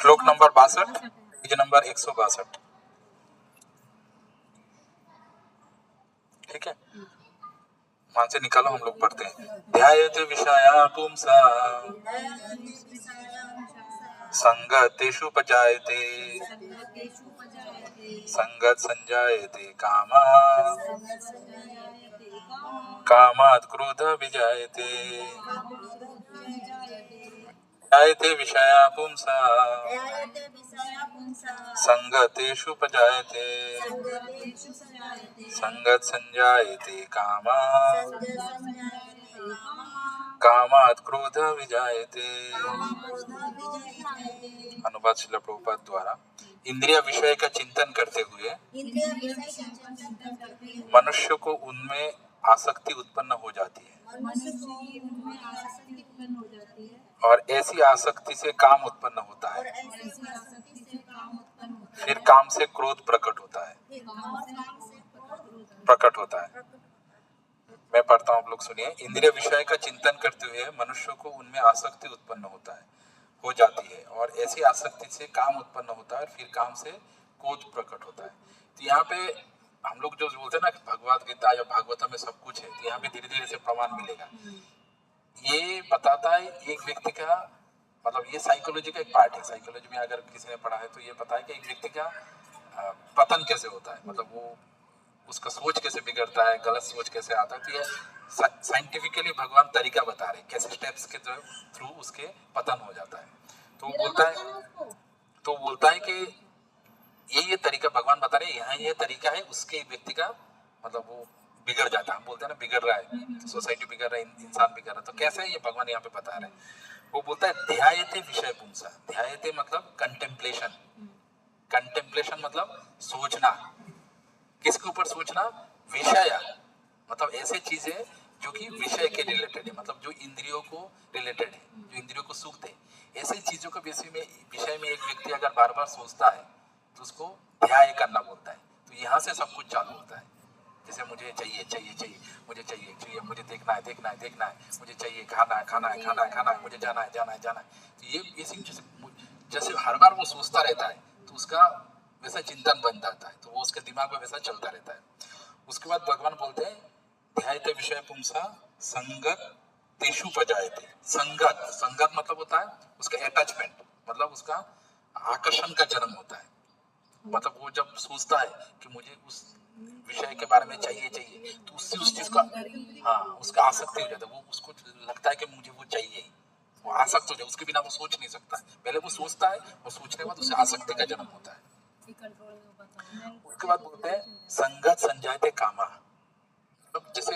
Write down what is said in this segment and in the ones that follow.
श्लोक number 62, page number 162। ठीक है, वहां से निकालो, हम लोग पढ़ते हैं। ध्यायते विषया पुंसा संगतेषु पजायते संगत संजायते कामा कामात् क्रोध विजायते। ध्यायते विषया पुंसा संगतेषु पजायते संगत संजायते कामा कामात् क्रोध विजायते। अनुवाद श्रील प्रभुपाद द्वारा। इंद्रिय विषय का चिंतन करते हुए मनुष्य को उनमें आसक्ति उत्पन्न हो जाती है और ऐसी आसक्ति से काम उत्पन्न होता है, फिर काम से क्रोध प्रकट होता है। मैं पढ़ता हूँ, आप लोग सुनिए। इंद्रिय विषय का चिंतन करते हुए मनुष्य को उनमें आसक्ति उत्पन्न हो जाती है और ऐसी आसक्ति से काम उत्पन्न होता है, फिर काम से क्रोध प्रकट होता है। तो यहाँ पे हम लोग जो बोलते हैं ना कि भगवत गीता या भागवतम में सब कुछ है, तो यहाँ पे धीरे धीरे से प्रमाण मिलेगा। ये बताता है एक व्यक्ति का, मतलब ये साइकोलॉजी का एक पार्ट है। साइकोलॉजी में अगर किसी ने पढ़ा है तो ये पता है कि एक व्यक्ति का पतन कैसे होता है, मतलब वो उसका सोच कैसे बिगड़ता है, गलत सोच कैसे आता है। तो ये साइंटिफिकली भगवान तरीका बता रहे कैसे स्टेप्स के थ्रू उसके पतन हो जाता है। तो बोलता है कि ये तरीका भगवान बता रहे हैं, यहाँ ये तरीका है, उसके व्यक्ति का मतलब वो बिगड़ जाता है। हम बोलते हैं ना बिगड़ रहा है, सोसाइटी बिगड़ रहा है, इंसान बिगड़ रहा है। तो कैसे है ये भगवान यहाँ पे बता रहे हैं। वो बोलता है ध्यायते विषय पुंसा। ध्यायते मतलब कंटेम्पलेशन। कंटेम्पलेशन मतलब सोचना। किसके ऊपर सोचना? विषय, मतलब ऐसे चीजें जो कि विषय के रिलेटेड है, मतलब जो इंद्रियों को रिलेटेड है, जो इंद्रियों को सुख दे। ऐसी चीजों के विषय में एक व्यक्ति अगर बार बार सोचता है तो उसको ध्याय करना बोलता है। तो यहाँ से सब कुछ चालू होता है। जैसे मुझे चाहिए चाहिए चाहिए, मुझे चाहिए चाहिए, मुझे देखना है देखना है देखना है, मुझे चाहिए, खाना है खाना है खाना है खाना है, मुझे जाना है जाना है जाना है। तो ये जैसे हर बार वो सोचता रहता है तो उसका वैसा चिंतन बन जाता है, तो वो उसके दिमाग में वैसा चलता रहता है। उसके बाद भगवान बोलते हैं ध्यायते विषय पुंसा संगत तेषु पजायते। संगत, संगत मतलब होता है उसका अटैचमेंट, मतलब उसका आकर्षण का जन्म होता है। मतलब वो जब सोचता है कि मुझे उस विषय के बारे में चाहिए चाहिए, तो उससे उस चीज का उसका आसक्ति हो जाता है। वो उसको लगता है कि मुझे वो चाहिए, वो आसक्त हो जाए, उसके बिना वो सोच नहीं सकता। पहले वो सोचता है और सोचने के बाद उससे आसक्ति का जन्म होता है। उसके बाद बोलते हैं संगत संजायते कामा। मतलब जैसे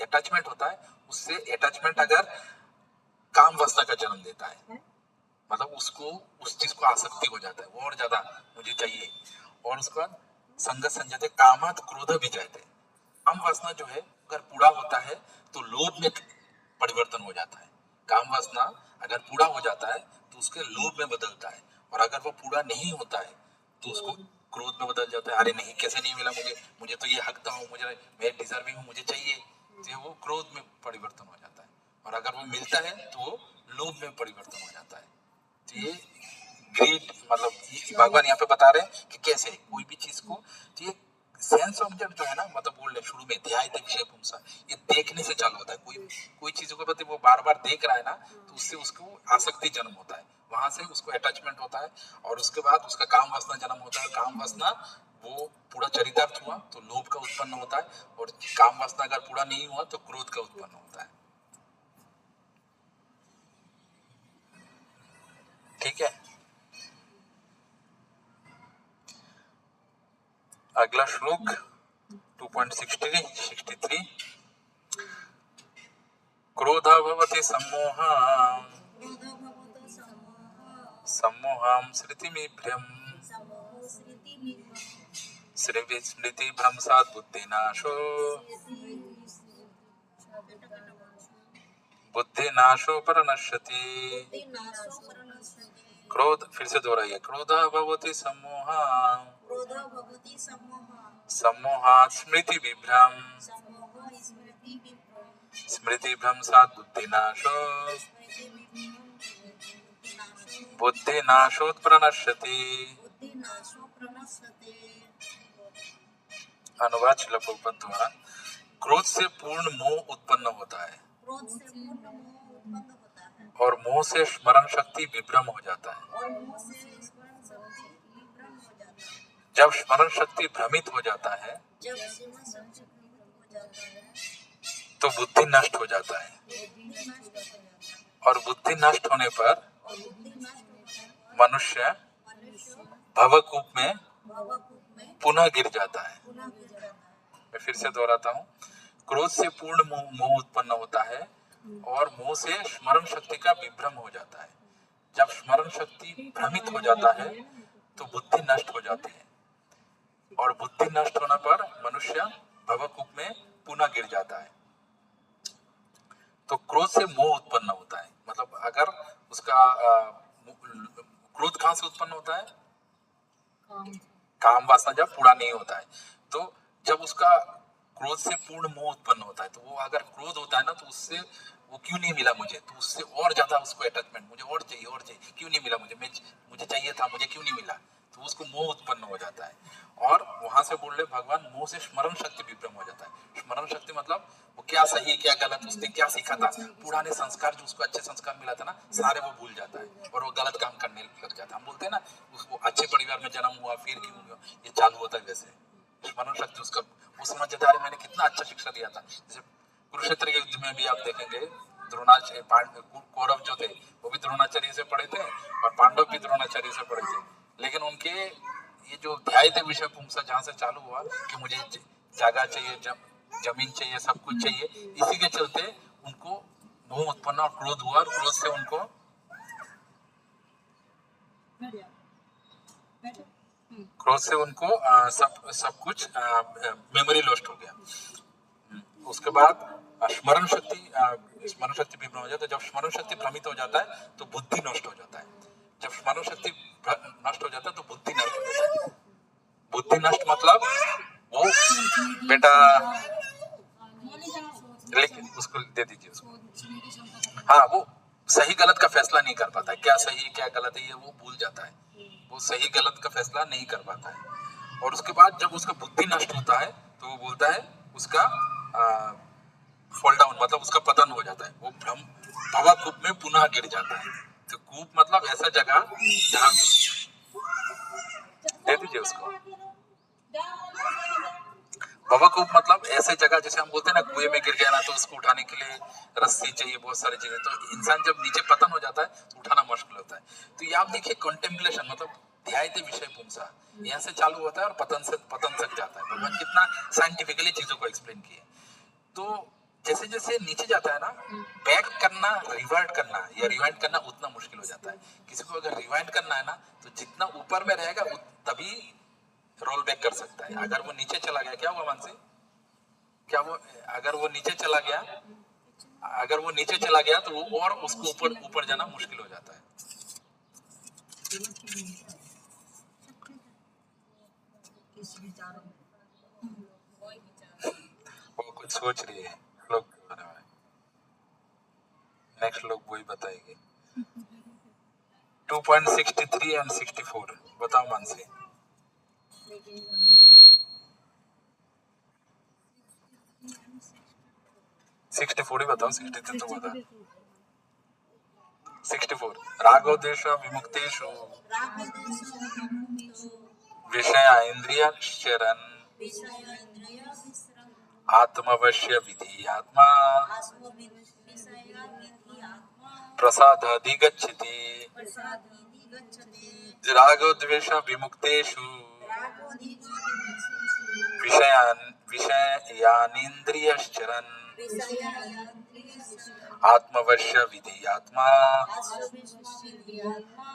अटैचमेंट होता है, उससे अटैचमेंट अगर काम वासना का जन्म देता है, मतलब उसको उस चीज को आसक्ति हो जाता है, वो और ज्यादा मुझे चाहिए। और उसके बाद संगत संजाते कामात क्रोध भी जाते। काम वासना जो है अगर पूरा होता है तो लोभ में परिवर्तन हो जाता है। काम वासना अगर पूरा हो जाता है तो उसके लोभ में बदलता है, और अगर वो पूरा नहीं होता है तो उसको क्रोध में बदल जाता है। अरे नहीं, कैसे नहीं मिला मुझे तो ये हक था, मैं डिजर्विंग हूँ, मुझे चाहिए। तो वो क्रोध में परिवर्तन हो जाता है, और अगर वो मिलता है तो वो लोभ में परिवर्तन हो जाता है। तो ये ग्रेट, मतलब भगवान यहाँ पे बता रहे हैं कि कैसे कोई भी चीज को, तो ये सेंस ऑब्जेक्ट जो है ना, मतलब बोल रहे शुरू में ध्यायते विषय पुंसा, ये देखने से चालू होता है। कोई चीजों के प्रति वो बार बार देख रहा है ना, तो उससे उसको आसक्ति जन्म होता है, वहां से उसको अटैचमेंट होता है, और उसके बाद उसका काम वासना जन्म होता है। काम वासना वो पूरा चरितार्थ हुआ तो लोभ का उत्पन्न होता है, और काम वासना अगर पूरा नहीं हुआ तो क्रोध का उत्पन्न होता है। ठीक है, अगला श्लोक 2.63। क्रोध भवति सम्मोहां सम्मोहां स्मृतिमिभ्रम् स्मृतिभ्रंशात् बुद्धिनाशो परनश्यति। क्रोध, फिर से दोहराइए। क्रोध भवति सम्मोहां सम्मोहात् स्मृतिविभ्रम् स्मृतिभ्रंशात् बुद्धिनाशो बुद्धि नाशोत प्रणश्यति। अनुवाद श्रील प्रभुपाद द्वारा। क्रोध से पूर्ण मोह उत्पन्न होता है और मोह से स्मरण शक्ति विभ्रम हो जाता है। जब स्मरण शक्ति भ्रमित हो जाता है तो बुद्धि नष्ट हो जाता है और बुद्धि नष्ट होने पर मनुष्य भवकूप में पुनः गिर जाता है। मैं फिर से दोहराता हूँ, क्रोध से पूर्ण मोह उत्पन्न होता है और मोह से स्मरण शक्ति का विभ्रम हो जाता है। जब स्मरण शक्ति भ्रमित हो जाता है तो बुद्धि नष्ट हो जाती है और बुद्धि नष्ट होने पर मनुष्य भवकूप में पुनः गिर जाता है। तो क्रोध से मोह उत्पन्न होता है, मतलब अगर उसका क्रोध कहां से उत्पन्न होता है? काम वासना जब पूरा नहीं होता है, तो जब उसका क्रोध से पूर्ण मोह उत्पन्न होता है, तो वो अगर क्रोध होता है ना, तो उससे वो क्यों नहीं मिला मुझे, तो उससे और ज्यादा उसको अटैचमेंट, मुझे और चाहिए, क्यों नहीं मिला मुझे चाहिए था, मुझे क्यों नहीं मिला, तो उसको मोह उत्पन्न हो जाता है। और वहां से बोल रहे भगवान, मोह से स्मरण शक्ति विभ्रम हो जाता है। स्मरण शक्ति मतलब वो क्या सही है क्या गलत, उसने क्या सीखा था, पुराने संस्कार जो उसको अच्छे संस्कार मिला था ना, सारे वो भूल जाता है और वो गलत काम करने लग जाता है। हम बोलते हैं ना, उसको अच्छे परिवार में जन्म हुआ फिर क्यों हुआ, ये चालू होता है वैसे। स्मरण शक्ति उसका, वो समझ जाता है मैंने कितना अच्छा शिक्षा दिया था। जैसे कुरुक्षेत्र के युद्ध में भी आप देखेंगे, द्रोणाचार्य कौरव जो थे वो भी द्रोणाचार्य से पढ़े थे और पांडव भी द्रोणाचार्य से पढ़े थे, लेकिन उनके ये जो ध्याय थे विषय पुंसा, जहां से चालू हुआ कि मुझे जगह चाहिए, जमीन चाहिए, सब कुछ चाहिए, इसी के चलते उनको मोह उत्पन्न और क्रोध हुआ और क्रोध से उनको सब कुछ मेमोरी लॉस्ट हो गया। उसके बाद स्मरण शक्ति विभ्रम हो जाता है। जब स्मरण शक्ति भ्रमित हो जाता है तो बुद्धि नष्ट हो जाता है। जब स्मरण शक्ति नष्ट हो जाता है तो बुद्धि नष्ट हो जाता है। बुद्धि नष्ट मतलब वो बेटा, लेकिन उसको दे दीजिए उसको। हाँ, वो सही गलत का फैसला नहीं कर पाता है, क्या सही है क्या गलत है ये वो भूल जाता है, वो सही गलत का फैसला नहीं कर पाता है। और उसके बाद जब उसका बुद्धि नष्ट होता है तो वो बोलता है उसका फॉल डाउन, मतलब उसका पतन हो जाता है, वो भवकूप में पुनः गिर जाता है। तो कूप मतलब ऐसा जगह जहाँ, दे दीजिए उसको। भवकूप मतलब ऐसे जगह, जैसे हम बोलते हैं ना कुएं में गिर गया ना तो उसको उठाने के लिए रस्सी चाहिए, बहुत सारी चीजें, तो इंसान जब नीचे पतन हो जाता है तो उठाना मुश्किल होता है। तो ये आप देखिए कंटेम्पलेशन मतलब ध्यायते विषय पुंसा, यहाँ से चालू होता है और पतन तक जाता है। भगवान कितना साइंटिफिकली चीजों को एक्सप्लेन किए। तो जैसे जैसे नीचे जाता है ना, बैक करना, रिवर्ट करना या रिवाइंड करना उतना मुश्किल हो जाता है। किसी को अगर रिवाइंड करना है ना तो जितना ऊपर में रहेगा तभी रोल बैक कर सकता है। अगर वो नीचे चला गया, क्या हुआ मानसी, क्या वो अगर वो नीचे चला गया, तो वो और उसको ऊपर जाना मुश्किल हो जाता है। वो कुछ सोच रही है लोग, नेक्स्ट लोग वही बताएंगे। 2.63 एंड 64 बताओ मानसी। 64 ही बताओ, 63 तो बता। 64 रागो देश विमुक्तेषु विषय इंद्रिय शरण आत्मवश्य विधि आत्मा प्रसादाधिगच्छति। रागो द्वेष विमुक्तेषु विषयानिन्द्रियश्चरन् आत्मवश्य विधि आत्मा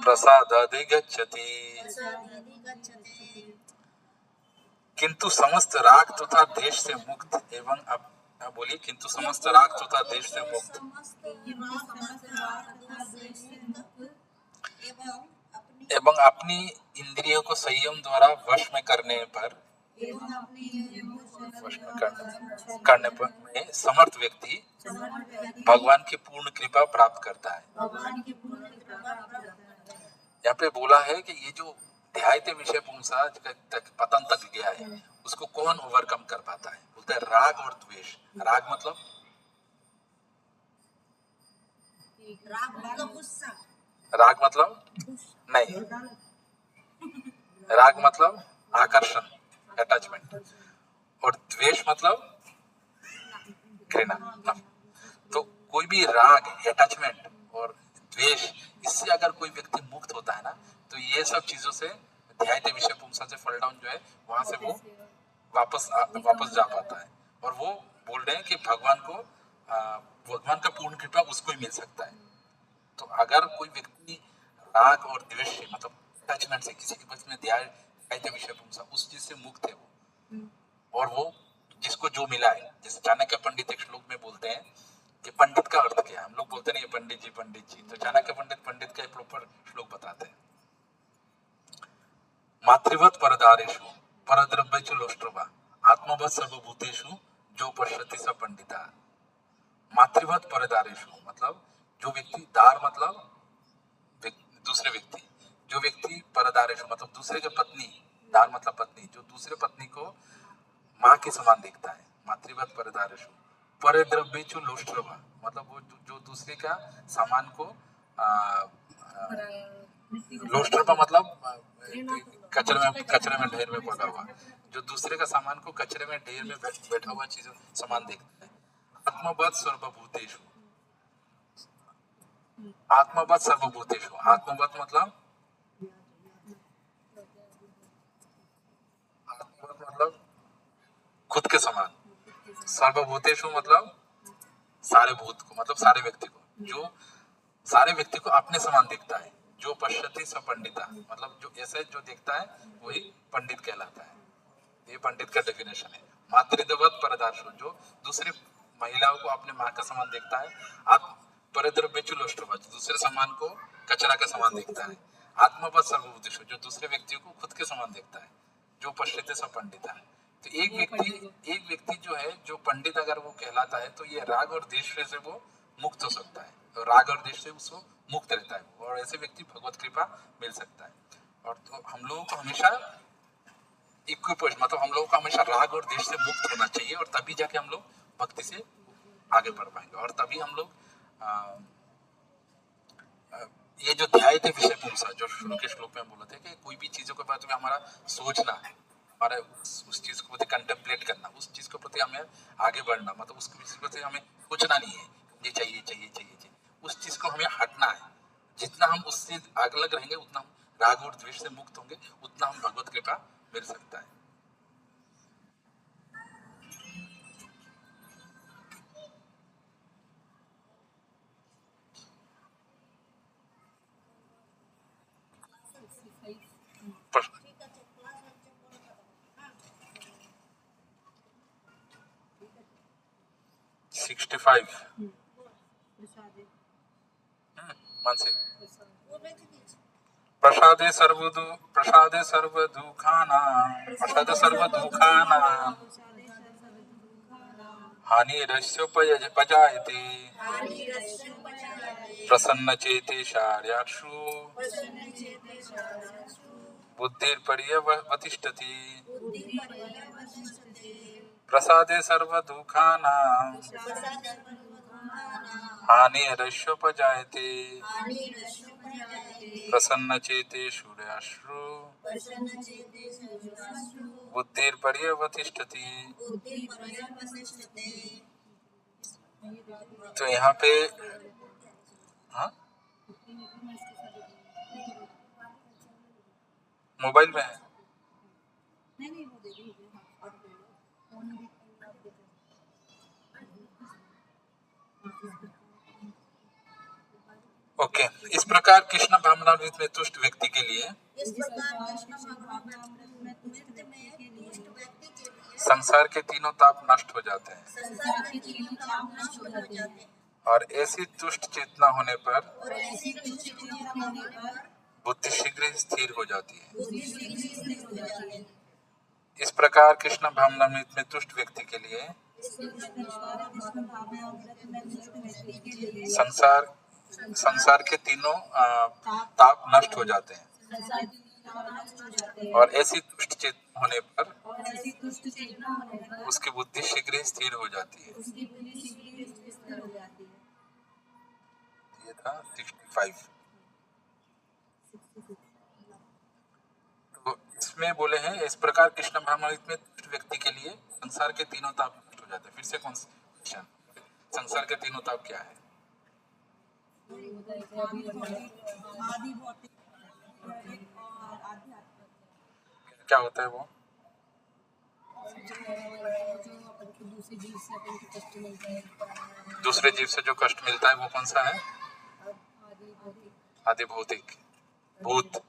प्रसादाधिगच्छति। किंतु समस्त राग तथा देश से मुक्त बोलिए, किंतु समस्त राग तथा देश से मुक्त एवं अपनी इंद्रियों को संयम द्वारा वश में करने पर समर्थ व्यक्ति भगवान की पूर्ण कृपा प्राप्त करता है। यहाँ पे बोला है कि ये जो ध्यायते विषय पुंसा तक पतन तक गया है, उसको कौन ओवरकम कर पाता है? बोलते हैं राग और द्वेष। राग मतलब राग मतलब नहीं, राग मतलब आकर्षण, अटैचमेंट, और द्वेष मतलब घृणा। तो कोई भी राग, अटैचमेंट और द्वेष, इससे अगर कोई व्यक्ति मुक्त होता है ना, तो ये सब चीजों से ध्यायते विषय पुंसा से फॉल डाउन जो है, वहां से वो वापस जा पाता है। और वो बोल रहे हैं कि भगवान का पूर्ण कृपा उसको ही मिल सकता है। तो अगर कोई व्यक्ति राग और द्वेष से, मतलब अटैचमेंट से, किसी के प्रति में ध्यायते विषय पुंसा, उस चीज से मुक्त है वो, और वो जिसको जो मिला है, जैसे चाणक्य पंडित एक श्लोक में बोलते हैं कि पंडित का अर्थ क्या है। हम लोग बोलते नहीं पंडित जी, तो चाणक्य पंडित का एक प्रॉपर श्लोक बताते हैं। मातृवत परदारेषु परद्रव्येषु लोष्ट्रवा आत्मवत् सर्वभूतेषु जो पश्यति स पंडिता। मातृवत परदारेषु मतलब जो व्यक्ति, दार मतलब दूसरे व्यक्ति, जो व्यक्ति परदारेषु मतलब दूसरे के पत्नी, दार मतलब पत्नी, जो दूसरे पत्नी को माँ के समान देखता है। मातृवत परदारेषु परद्रव्येषु लोष्ट्रवा मतलब वो जो दूसरे का सामान को लोष्ट्रवा मतलब कचरे में ढेर में पड़ा हुआ, जो दूसरे का सामान को कचरे में ढेर में बैठा हुआ चीज सामान देखता है। आत्मवत् सर्वभूतेषु, आत्मवत् सर्वभूतेषु, आत्मवत् मतलब खुद के समान, सर्वभूतेषु मतलब सारे भूत को, मतलब सारे व्यक्ति को, जो सारे व्यक्ति को अपने समान देखता है। जो पश्यति स पंडिता मतलब जो ऐसे जो देखता है वही पंडित कहलाता है। ये पंडित का डेफिनेशन है। मातृवत परदार्शु जो दूसरे महिलाओं को अपने माँ का समान देखता है। आत्म परद्रव्येषु लोष्ट्रवा दूसरे समान को कचरा का समान देखता है। आत्मवत् सर्वभूतेषु जो दूसरे व्यक्तियों को खुद के समान देखता है। जो पश्यति स पंडिता है। तो एक व्यक्ति जो है, जो पंडित अगर वो कहलाता है, तो ये राग और द्वेष से वो मुक्त हो सकता है। तो राग और द्वेष से उसको मुक्त रहता है, और ऐसे व्यक्ति भगवत कृपा मिल सकता है। और तो हम लोगों को हमेशा इक्विपोज मतलब हम लोगों को हमेशा राग और द्वेष से मुक्त होना चाहिए, और तभी जाके हम लोग भक्ति से आगे बढ़ पाएंगे। और तभी हम लोग ये जो ध्यायते विषय पुंसा, जो शुरू के श्लोक में हम बोले थे कि कोई भी चीजों के बारे में हमारा सोचना है, हमारा उस चीज को प्रति कंटेम्पलेट करना, उस चीज के प्रति हमें आगे बढ़ना, मतलब उसके प्रति हमें सोचना नहीं है ये चाहिए चाहिए चाहिए चाहिए, उस चीज को हमें हटना है। जितना हम उससे आगे लग रहेंगे, उतना हम राग और द्वेष से मुक्त होंगे, उतना हम भगवत कृपा मिल सकता है। पर- 65 मानसी प्रसादे सर्वदुःखानां हानिरस्योपजायते प्रसन्नचेतेषार्याक्षु बुद्धिर्पर्यवतिष्ठति। प्रसादे सर्वदुःखानां हानिरस्योपजायते प्रसन्नचेतेषार्याक्षु बुद्धिर्पर्यवतिष्ठति। तो यहाँ पे हाँ मोबाइल में है। ओके, इस प्रकार कृष्ण भावनामृत में तुष्ट व्यक्ति के लिए संसार के तीनों ताप नष्ट हो जाते हैं, और ऐसी तुष्ट चेतना होने पर बुद्धि शीघ्र ही स्थिर हो जाती है। इस प्रकार कृष्ण भावनामृत में तुष्ट व्यक्ति के लिए संसार संसार के तीनों ताप नष्ट हो जाते हैं और ऐसी तुष्ट चेतना होने पर उसकी बुद्धि शीघ्र ही स्थिर हो जाती है। ये था 65। तो इसमें बोले हैं इस प्रकार कृष्ण भावनामृत में तुष्ट व्यक्ति के लिए संसार के तीनों ताप नष्ट हो जाते हैं। फिर से कौन सा क्वेश्चन? संसार के तीनों ताप क्या है? क्या होता है वो? दूसरे जीव से जो कष्ट मिलता है वो कौन सा है? आदि भौतिक, भूत,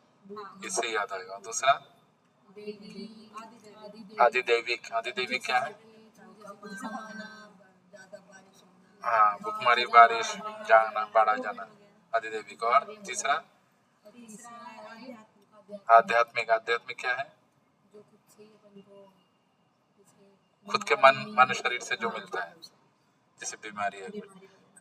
इससे याद आएगा। दूसरा आदि दैविक। आदि दैविक क्या है? हाँ, भूखमरी, बारिश, जाना, बाढ़ जाना, आदि दैविक। और तीसरा आध्यात्मिक। आध्यात्मिक क्या है? खुद के मन शरीर से जो मिलता है, जैसे बीमारी है।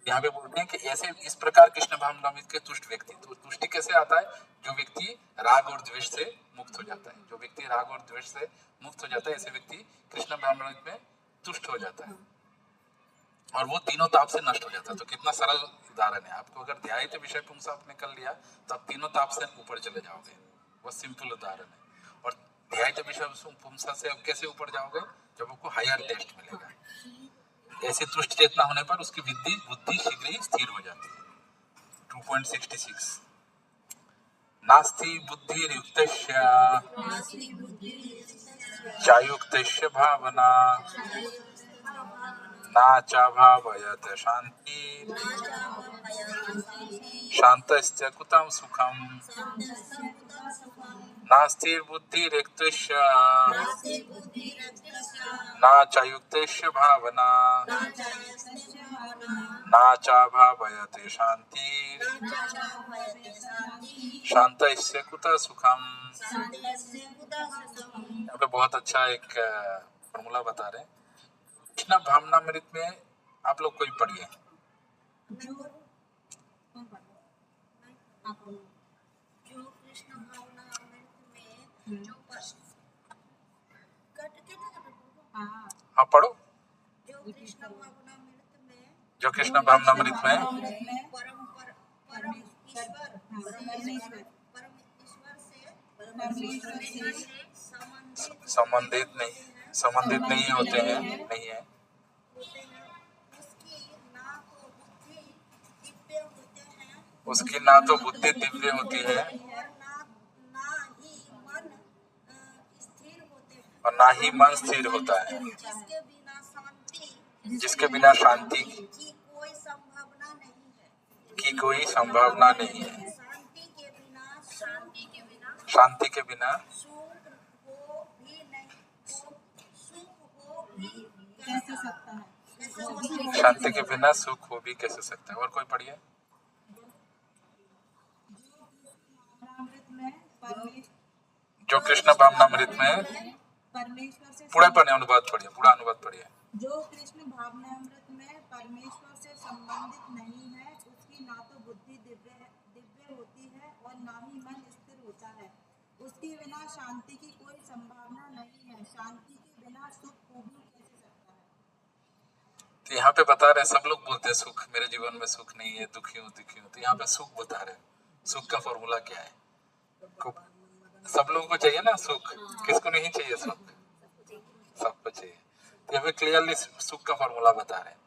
यहाँ पे बोलते हैं कि ऐसे इस प्रकार कृष्ण भावनामृत के तुष्ट व्यक्ति, तो तुष्टि कैसे आता है? जो व्यक्ति राग और द्वेष से मुक्त हो जाता है। जो व्यक्ति राग और द्वेष से मुक्त हो जाता है, ऐसे व्यक्ति कृष्ण भावनामृत में तुष्ट हो जाता है और वो तीनों ताप से नष्ट हो जाता है। तो कितना सरल उदाहरण है। आपको अगर ध्यायित विषय पुंसा आपने कर लिया तो आप तीनों ताप से ऊपर चले जाओगे। वो सिंपल उदाहरण है। और ध्यायित विषय पुंसा से आप कैसे ऊपर जाओगे? जब आपको हायर टेस्ट मिलेगा। ऐसी तुष्ट चेतना होने पर उसकी बुद्धि शीघ्र ही स्थिर हो जाती है। 2.66 नास्ति बुद्धिर्युक्तस्य चायुक्तस्य भावना नाचा भावयत शांति शांतस्य कुतं सुखम नास्ति बुद्धिर्युक्तस्य नाचायुक्तस्य भावना नाचा भावयते शांति शांतस्य कुतः सुखम। यहाँ पे बहुत अच्छा एक फॉर्मूला बता रहे हैं। कृष्ण भावनामृत में आप लोग कोई पढ़िए। हाँ पढ़ो। जो कृष्ण भावनामृत में संबंधित नहीं होते हैं, नहीं है। उसकी ना तो बुद्धि दिव्य होती है और ना ही मन स्थिर होता है, जिसके बिना शांति की कोई संभावना नहीं है। शांति के बिना शांति के बिना सुख हो भी कैसे सकता है। और कोई पढ़िए। जो कृष्ण भावनामृत में पूरा पढ़िए, अनुवाद पढ़िए, पूरा अनुवाद पढ़िए। जो कृष्ण भावनामृत में परमेश्वर से संबंधित नहीं है, उसकी ना तो बुद्धि दिव्य होती है और ना ही मन स्थिर होता है। उसके बिना शांति की कोई संभावना नहीं है। शांति के बिना सुख हो भी कैसे सकता है। तो यहाँ पे बता रहे, सब लोग बोलते हैं सुख, मेरे जीवन में सुख नहीं है, दुखी हूँ। तो यहाँ पे सुख बता रहे, सुख का फॉर्मूला क्या है। सब लोगों को चाहिए ना सुख, किसको नहीं चाहिए सुख? सबको चाहिए। तो यहाँ पे क्लियरली सुख का फॉर्मूला बता रहे हैं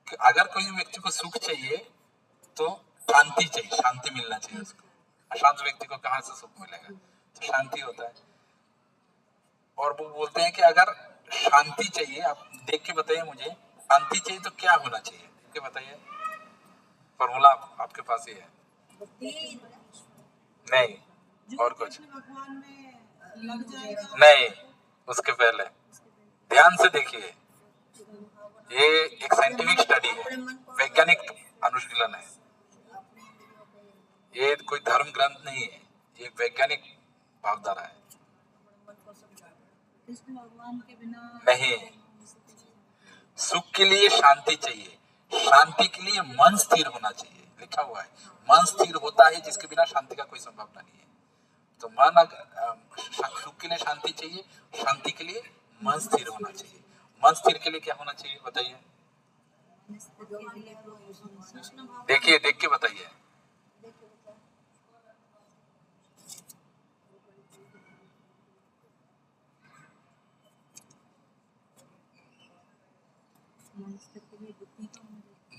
कि अगर कोई व्यक्ति को सुख चाहिए तो शांति चाहिए, शांति मिलना चाहिए उसको। अशांत व्यक्ति को कहाँ से सुख मिलेगा? तो शांति होता है। और वो बोलते हैं कि अगर शांति चाहिए, आप देख के बताइए मुझे, शांति चाहिए तो क्या होना चाहिए, देख के बताइए। फॉर्मूला आपके पास ही है। नहीं और कुछ नहीं, उसके पहले ध्यान से देखिए। ये एक साइंटिफिक स्टडी है, वैज्ञानिक अनुशीलन है। ये कोई धर्म ग्रंथ नहीं है, ये वैज्ञानिक भावधारा है। नहीं, सुख के लिए शांति चाहिए, शांति के लिए मन स्थिर होना चाहिए। लिखा हुआ है। मन स्थिर होता है जिसके बिना शांति का कोई संभावना नहीं है। तो मन सुख के लिए शांति चाहिए, शांति के लिए मन स्थिर होना चाहिए। मन स्थिर के लिए क्या होना चाहिए बताइए? देखिए, देख के बताइए।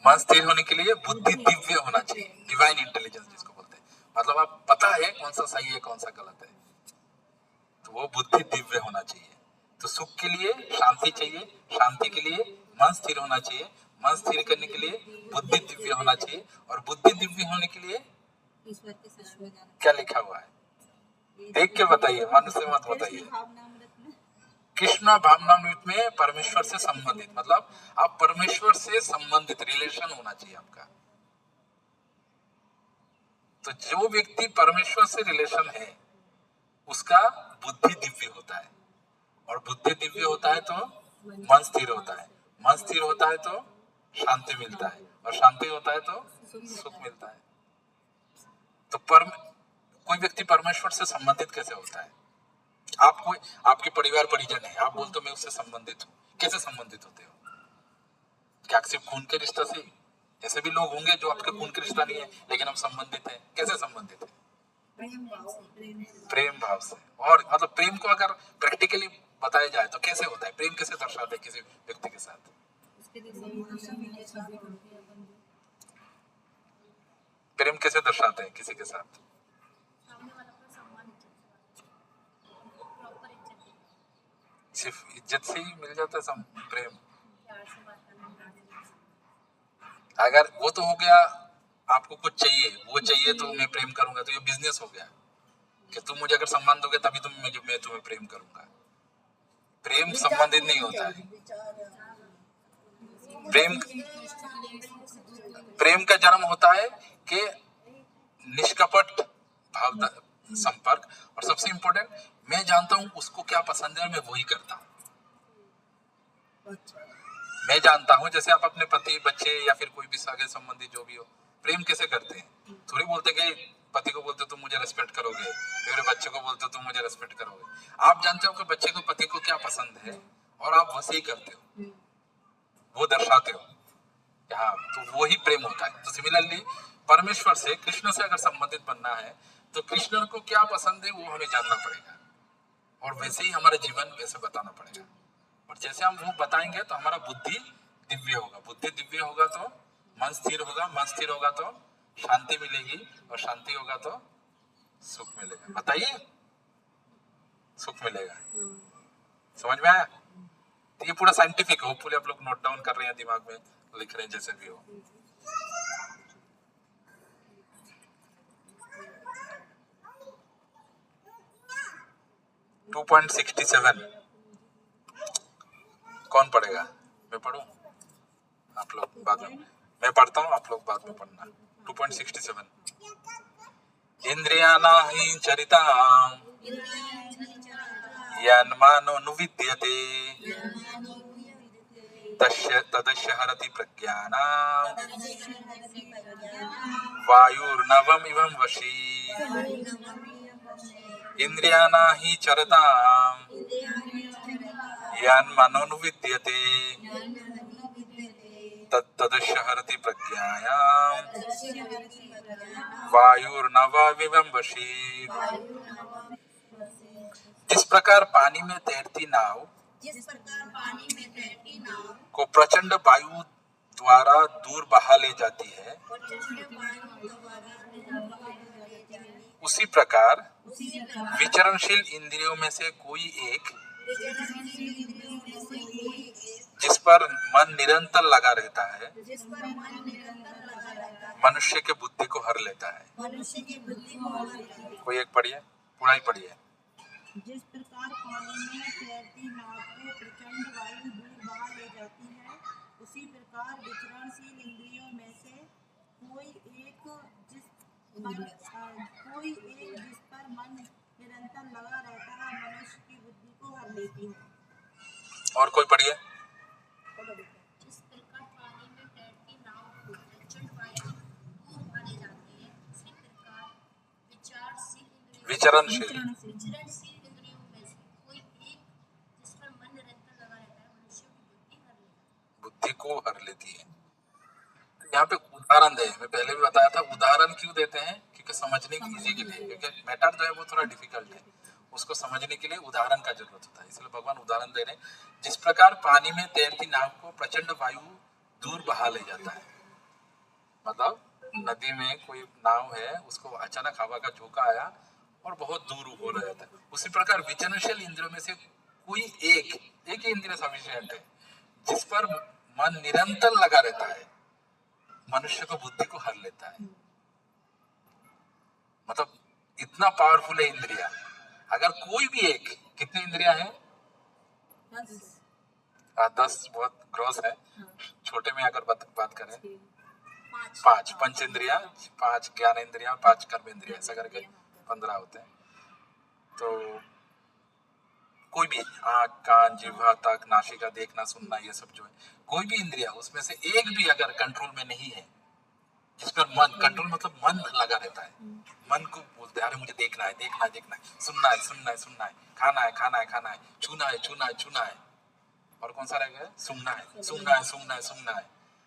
मन स्थिर होने के लिए बुद्धि दिव्य होना चाहिए, डिवाइन इंटेलिजेंस जिसको बोलते हैं। मतलब आप पता है कौन सा सही है कौन सा गलत है, तो वो बुद्धि दिव्य होना चाहिए। तो सुख के लिए शांति चाहिए, शांति के लिए मन स्थिर होना चाहिए, मन स्थिर करने के लिए बुद्धि दिव्य होना चाहिए, और बुद्धि दिव्य होने के लिए क्या लिखा हुआ है? देख के बताइए, मन से मत बताइए। कृष्ण भावनामृत में परमेश्वर से संबंधित, मतलब आप परमेश्वर से संबंधित रिलेशन होना चाहिए आपका। तो जो व्यक्ति परमेश्वर से रिलेशन है उसका बुद्धि दिव्य होता है, और बुद्धि दिव्य होता है तो मन स्थिर होता है, मन स्थिर होता है तो शांति मिलता है, और शांति होता है तो सुख मिलता है। तो कोई व्यक्ति परमेश्वर से संबंधित कैसे होता है? आप कोई आपके परिवार परिजन है, आप बोलते हो मैं उससे संबंधित हूँ, कैसे संबंधित होते हो? क्या सिर्फ खून के रिश्ते से? ऐसे भी लोग होंगे जो आपके खून के रिश्ता नहीं है लेकिन हम संबंधित हैं। कैसे संबंधित है? प्रेम भाव से। और मतलब प्रेम को अगर प्रैक्टिकली बताया जाए तो कैसे होता है? प्रेम कैसे दर्शाते हैं किसी व्यक्ति के साथ? प्रेम कैसे दर्शाते हैं किसी के साथ? सिर्फ इज्जत से ही मिल जाता है प्रेम? अगर वो तो हो गया, आपको कुछ चाहिए, वो चाहिए तो मैं प्रेम करूंगा, तो ये बिजनेस हो गया कि तुम मुझे अगर सम्मान दोगे तभी मैं तुम्हें प्रेम करूंगा। प्रेम संबंधित नहीं होता है। प्रेम प्रेम का जन्म होता है कि निष्कपट भाव संपर्क, और सबसे इंपॉर्टेंट मैं जानता हूं उसको क्या पसंद है और मैं वही करता हूं। मैं जानता हूं, जैसे आप अपने पति बच्चे या फिर कोई भी सगे संबंधी जो भी हो, प्रेम कैसे करते हैं? थोड़ी बोलते कि पति को बोलते तुम मुझे रेस्पेक्ट करोगे, मेरे बच्चे को बोलते तुम मुझे रेस्पेक्ट करोगे। आप जानते हो कि बच्चे को पति को क्या पसंद है और आप वैसे ही करते हो, वो दर्शाते हो। हाँ, तो वो ही प्रेम होता है। तो सिमिलरली परमेश्वर से, कृष्ण से अगर संबंधित बनना है तो कृष्ण को क्या पसंद है वो हमें जानना पड़ेगा, और वैसे ही हमारा जीवन वैसे बताना पड़ेगा। और जैसे हम वो बताएंगे तो हमारा बुद्धि दिव्य होगा, बुद्धि दिव्य होगा तो मन स्थिर होगा, मन स्थिर होगा तो शांति मिलेगी, और शांति होगा तो सुख मिलेगा। बताइए, सुख मिलेगा। समझ में आया? तो ये पूरा साइंटिफिक हो, पूरे आप लोग नोट डाउन कर रहे हैं, दिमाग में लिख रहे हैं, जैसे भी हो। टू 2.67 कौन पढ़ेगा? मैं पढ़ूं? आप लोग बाद में, मैं पढ़ता हूँ, आप लोग बाद में पढ़ना। 2.67 इंद्रियाणाहि चरितां यन्मानोऽनुविद्यते तदस्य हरति प्रज्ञानां वायुर्नवमिवं वशी। इंद्रियाणाहि चरितां यन्मानोऽनुविद्यते तदस्य हरति प्रज्ञायां वायुर्नवमिवं वशी। जिस प्रकार पानी में तैरती नाव को प्रचंड वायु द्वारा दूर बहा ले जाती है, उसी प्रकार विचरणशील इंद्रियों में से कोई एक जिस पर मन निरंतर लगा रहता है मनुष्य के बुद्धि को हर लेता है। कोई एक पढ़िए, पूरा ही पढ़िए। जिस प्रकार पानी में तैरती नाव को प्रचंड वायु दूर बहा ले जाती है, उसी प्रकार विचरणशील इंद्रियों में से कोई एक जिस पर मन निरंतर लगा रहता है मनुष्य की बुद्धि को हर लेती है। और कोई पढ़िए। विचरणशील। विचरणशील इंद्रियों में से कोई एक जिस पर मन निरंतर लगा रहता है मनुष्य की बुद्धि को हर लेती है। यहाँ पे उदाहरण दे, मैं पहले भी बताया था उदाहरण क्यों देते हैं, क्योंकि समझने की इजी के लिए, क्योंकि मैटर जो है वो थोड़ा डिफिकल्ट है, उसको समझने के लिए उदाहरण का जरूरत होता है, इसलिए भगवान उदाहरण दे रहे हैं। जिस प्रकार पानी में तैरती नाव को प्रचंड वायु दूर बहा ले जाता है, मतलब नदी में कोई नाव है, उसको अचानक हवा का झोंका आया और बहुत दूर हो रहा जाता है, उसी प्रकार विचरणशील इंद्रियों में से कोई एक ही इंद्रिय सफिशिएंट है जिस पर मन निरंतर लगा रहता है, मनुष्य को बुद्धि को हर लेता है। मतलब इतना पावरफुल है इंद्रिया। अगर कोई भी एक, कितनी इंद्रिया है? 10 बहुत ग्रॉस है, छोटे में अगर बात करें 5 पंच इंद्रिया, 5 ज्ञान इंद्रिया, 5 कर्म इंद्रिया, ऐसा करके 15 होते हैं। तो कोई भी आँख, कान, जिह्वा, त्वक, नासिका, देखना, सुनना, ये सब जो है, कोई भी इंद्रिया उसमें से एक भी अगर कंट्रोल में नहीं है, जिस पर मन कंट्रोल मतलब मन लगा रहता है, मन को बोलते हैं अरे मुझे देखना है, देखना है, देखना है, सुनना है, सुनना है, सुनना है, खाना है, खाना है, खाना है, छूना है, छूना है, छूना है, और कौन सा रह गया? सुनना है, सुनना है, सुनना है, सुनना है।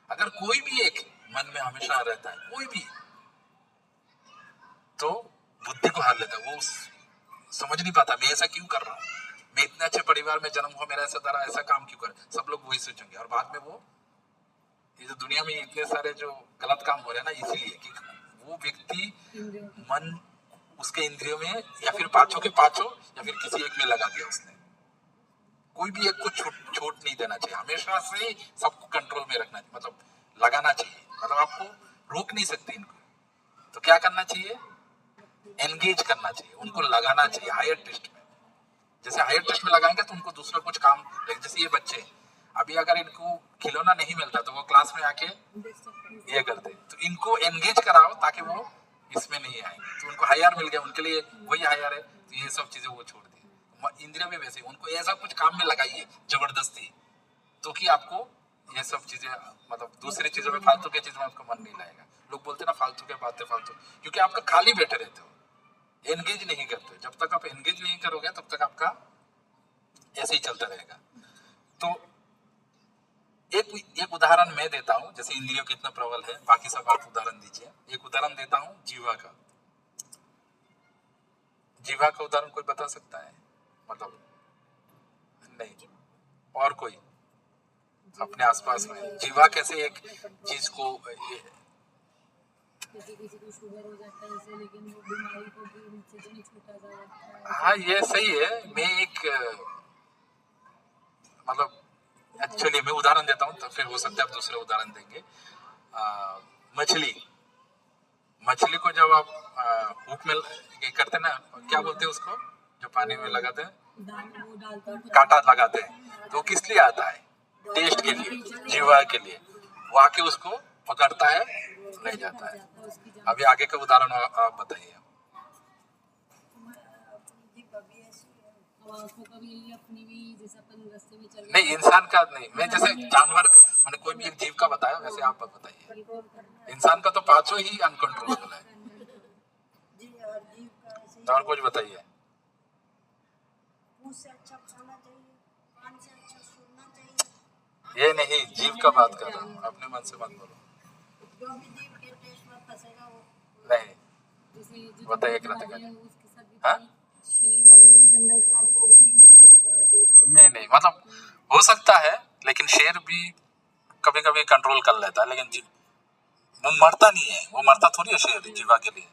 अगर कोई भी एक मन में हमेशा रहता है, कोई भी, तो बुद्धि को हार लेता है। वो समझ नहीं पाता मैं ऐसा क्यों कर रहा हूँ, मैं इतने अच्छे परिवार में जन्म हुआ, मेरा ऐसा तरह ऐसा काम क्यों कर, सब लोग वही सोचेंगे, और बाद में वो ये जो दुनिया में इतने सारे जो गलत काम हो रहे हैं ना, इसीलिए कि वो व्यक्ति मन उसके इंद्रियों में या फिर पांचों के पांचों या फिर किसी एक में लगा दिया उसने। कोई भी एक को छूट नहीं देना चाहिए, हमेशा से सबको कंट्रोल में रखना चाहिए, मतलब लगाना चाहिए, मतलब आपको रोक नहीं सकते इनको। तो क्या करना चाहिए? एंगेज करना चाहिए, उनको लगाना चाहिए हायर टेस्ट में। जैसे हायर टेस्ट में लगाएंगे तो उनको दूसरा कुछ काम, जैसे ये बच्चे अभी अगर इनको खिलौना नहीं मिलता तो वो क्लास में आके ये करते, तो इनको एंगेज कराओ ताकि वो इसमें नहीं आए, तो उनको हायर मिल गया, उनके लिए वही हायर है, तो ये सब चीजें वो छोड़ दी। इंद्रिया में वैसे उनको ऐसा कुछ काम में लगाइए जबरदस्ती, तो कि आपको ये सब चीजें, मतलब दूसरी चीजों में, फालतू की चीजों में आपका मन नहीं लगेगा। लोग बोलते ना फालतू के बातें, फालतू, क्योंकि आपका खाली बैठे रहते हो, एंगेज नहीं करते। जब तक आप एंगेज नहीं करोगे तब तक आपका ऐसे ही चलता रहेगा। तो एक उदाहरण मैं देता हूं, जैसे इंद्रियों कितना प्रबल है, बाकी सब आप उदाहरण दीजिए। एक उदाहरण देता हूं जीवा का। जीवा का उदाहरण कोई बता सकता है? मतलब नहीं, और कोई अपने आसपास में जीवा कैसे एक चीज को किसी को शुगर हो जाता है ऐसे, लेकिन वो बीमारी को भी नीचे से नहीं छूटा जा सकता है। हाँ ये सही है। मैं एक मतलब एक्चुअली मैं उदाहरण देता हूँ, तो फिर हो सकता है आप दूसरे उदाहरण देंगे। मछली को जब आप हुक में करते ना, क्या बोलते हैं उसको, जो पानी में लगाते हैं, वो डालते हैं कांटा लगाते हैं, तो किस लिए आता है? टेस्ट के लिए, जीवा के लिए। वो आके उसको पकड़ता है, ले जाता है। अभी आगे का उदाहरण आप बताइए। आंखों का भी यही, अपनी भी, जैसे अपन रास्ते में चल नहीं, इंसान का नहीं, मैं जैसे जानवर मैंने कोई भी एक जीव का बताया, वैसे आप बताइए। इंसान का तो पांचों ही अनकंट्रोलेबल है, और कुछ बताइए। मुंह से अच्छा खाना चाहिए, कान से अच्छा सुनना चाहिए। ये नहीं, जीव का बात कर रहा हूँ, अपने मन से मत बोलो। जो भी जीव के टेस्ट में फंसेगा वो नहीं, जैसे बताइए कृतिका। उसके साथ हाँ? शेर वगैरह जो जंगल का राजा, वो भी यही टेस्ट। नहीं, मतलब हो सकता है, लेकिन शेर भी कभी कभी कंट्रोल कर लेता है, लेकिन वो मरता नहीं है, वो मरता थोड़ी है शेर जीवा के लिए।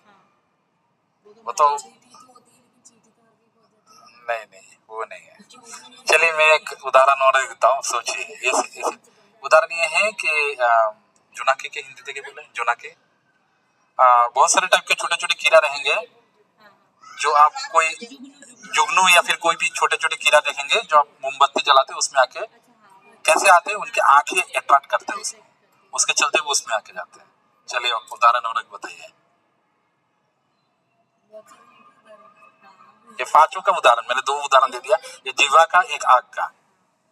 वो तो नहीं, वो नहीं है। चलिए मैं एक उदाहरण और देता हूँ, सोचिए। उदाहरण ये है कि जोनाके के हिंदी देखिए, बोले जोनाके, बहुत सारे टाइप के छोटे छोटे कीड़ा रहेंगे, जो आप कोई जुगनू या फिर कोई भी छोटे छोटे कीड़ा देखेंगे, जो आप मोमबत्ती जलाते हैं उसमें आके कैसे आते हैं, उनके आंखें अट्रैक्ट करते हैं उसके चलते वो उसमें आके जाते हैं। चलिए उदाहरण और एक बताइए। ये पांचों का उदाहरण, मैंने 2 उदाहरण दे दिया, ये जीवा का, एक आग का,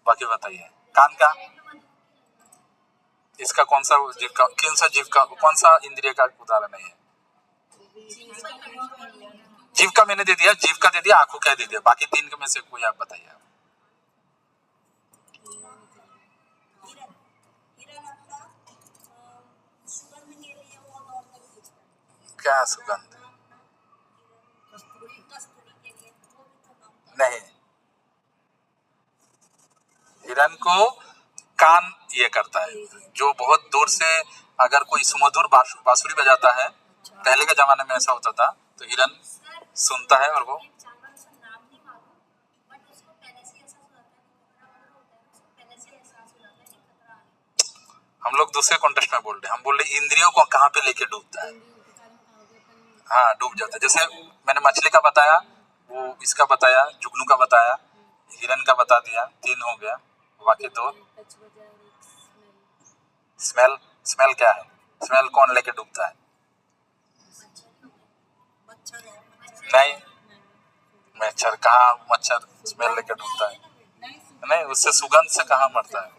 बाकी बताइए। कान का, इसका कौन सा जीव का, कौन सा जीव का, कौन सा इंद्रिय का उदाहरण है? जीव का मैंने दे दिया, जीव का दे दिया, आंखों का दे दिया, बाकी तीन के में से कोई आप बताइए। हिरन हिरन अपना सुगंध के लिए वो नॉर्मल यूज करते हैं। क्या सुगंध? कस्तूरी के लिए वो भी तो नाम नहीं, हिरन को कान ये करता है, जो बहुत दूर से अगर कोई सुमधुर बांसुरी बजाता है, पहले के जमाने में ऐसा होता था, तो हिरन सुनता है और वो एक जानवर उसका नाम नहीं मालूम, बट उसको पहले से एहसास हो जाता है, खतरा वगैरह होता है उसको पहले से एहसास हो जाता है कि खतरा आ गया। हम लोग दूसरे कॉन्टेक्स्ट में बोल रहे हैं, हम बोल रहे इंद्रियों को कहाँ पे लेके डूबता है। इंद्रियों के कारण कहाँ पे अपन हाँ, डूब जाता है। जैसे मैंने मछली का बताया, वो इसका बताया, जुगनू का बताया, हिरन का बता दिया, 3 हो गया, बाकी 2। टच बजा और एक स्मेल। स्मेल, स्मेल क्या है? स्मेल कौन लेके डूबता है? मच्छर है नहीं, मच्छर कहाँ, मच्छर स्मेल लेके डूबता है? नहीं नहीं, उससे सुगंध से कहाँ मरता है।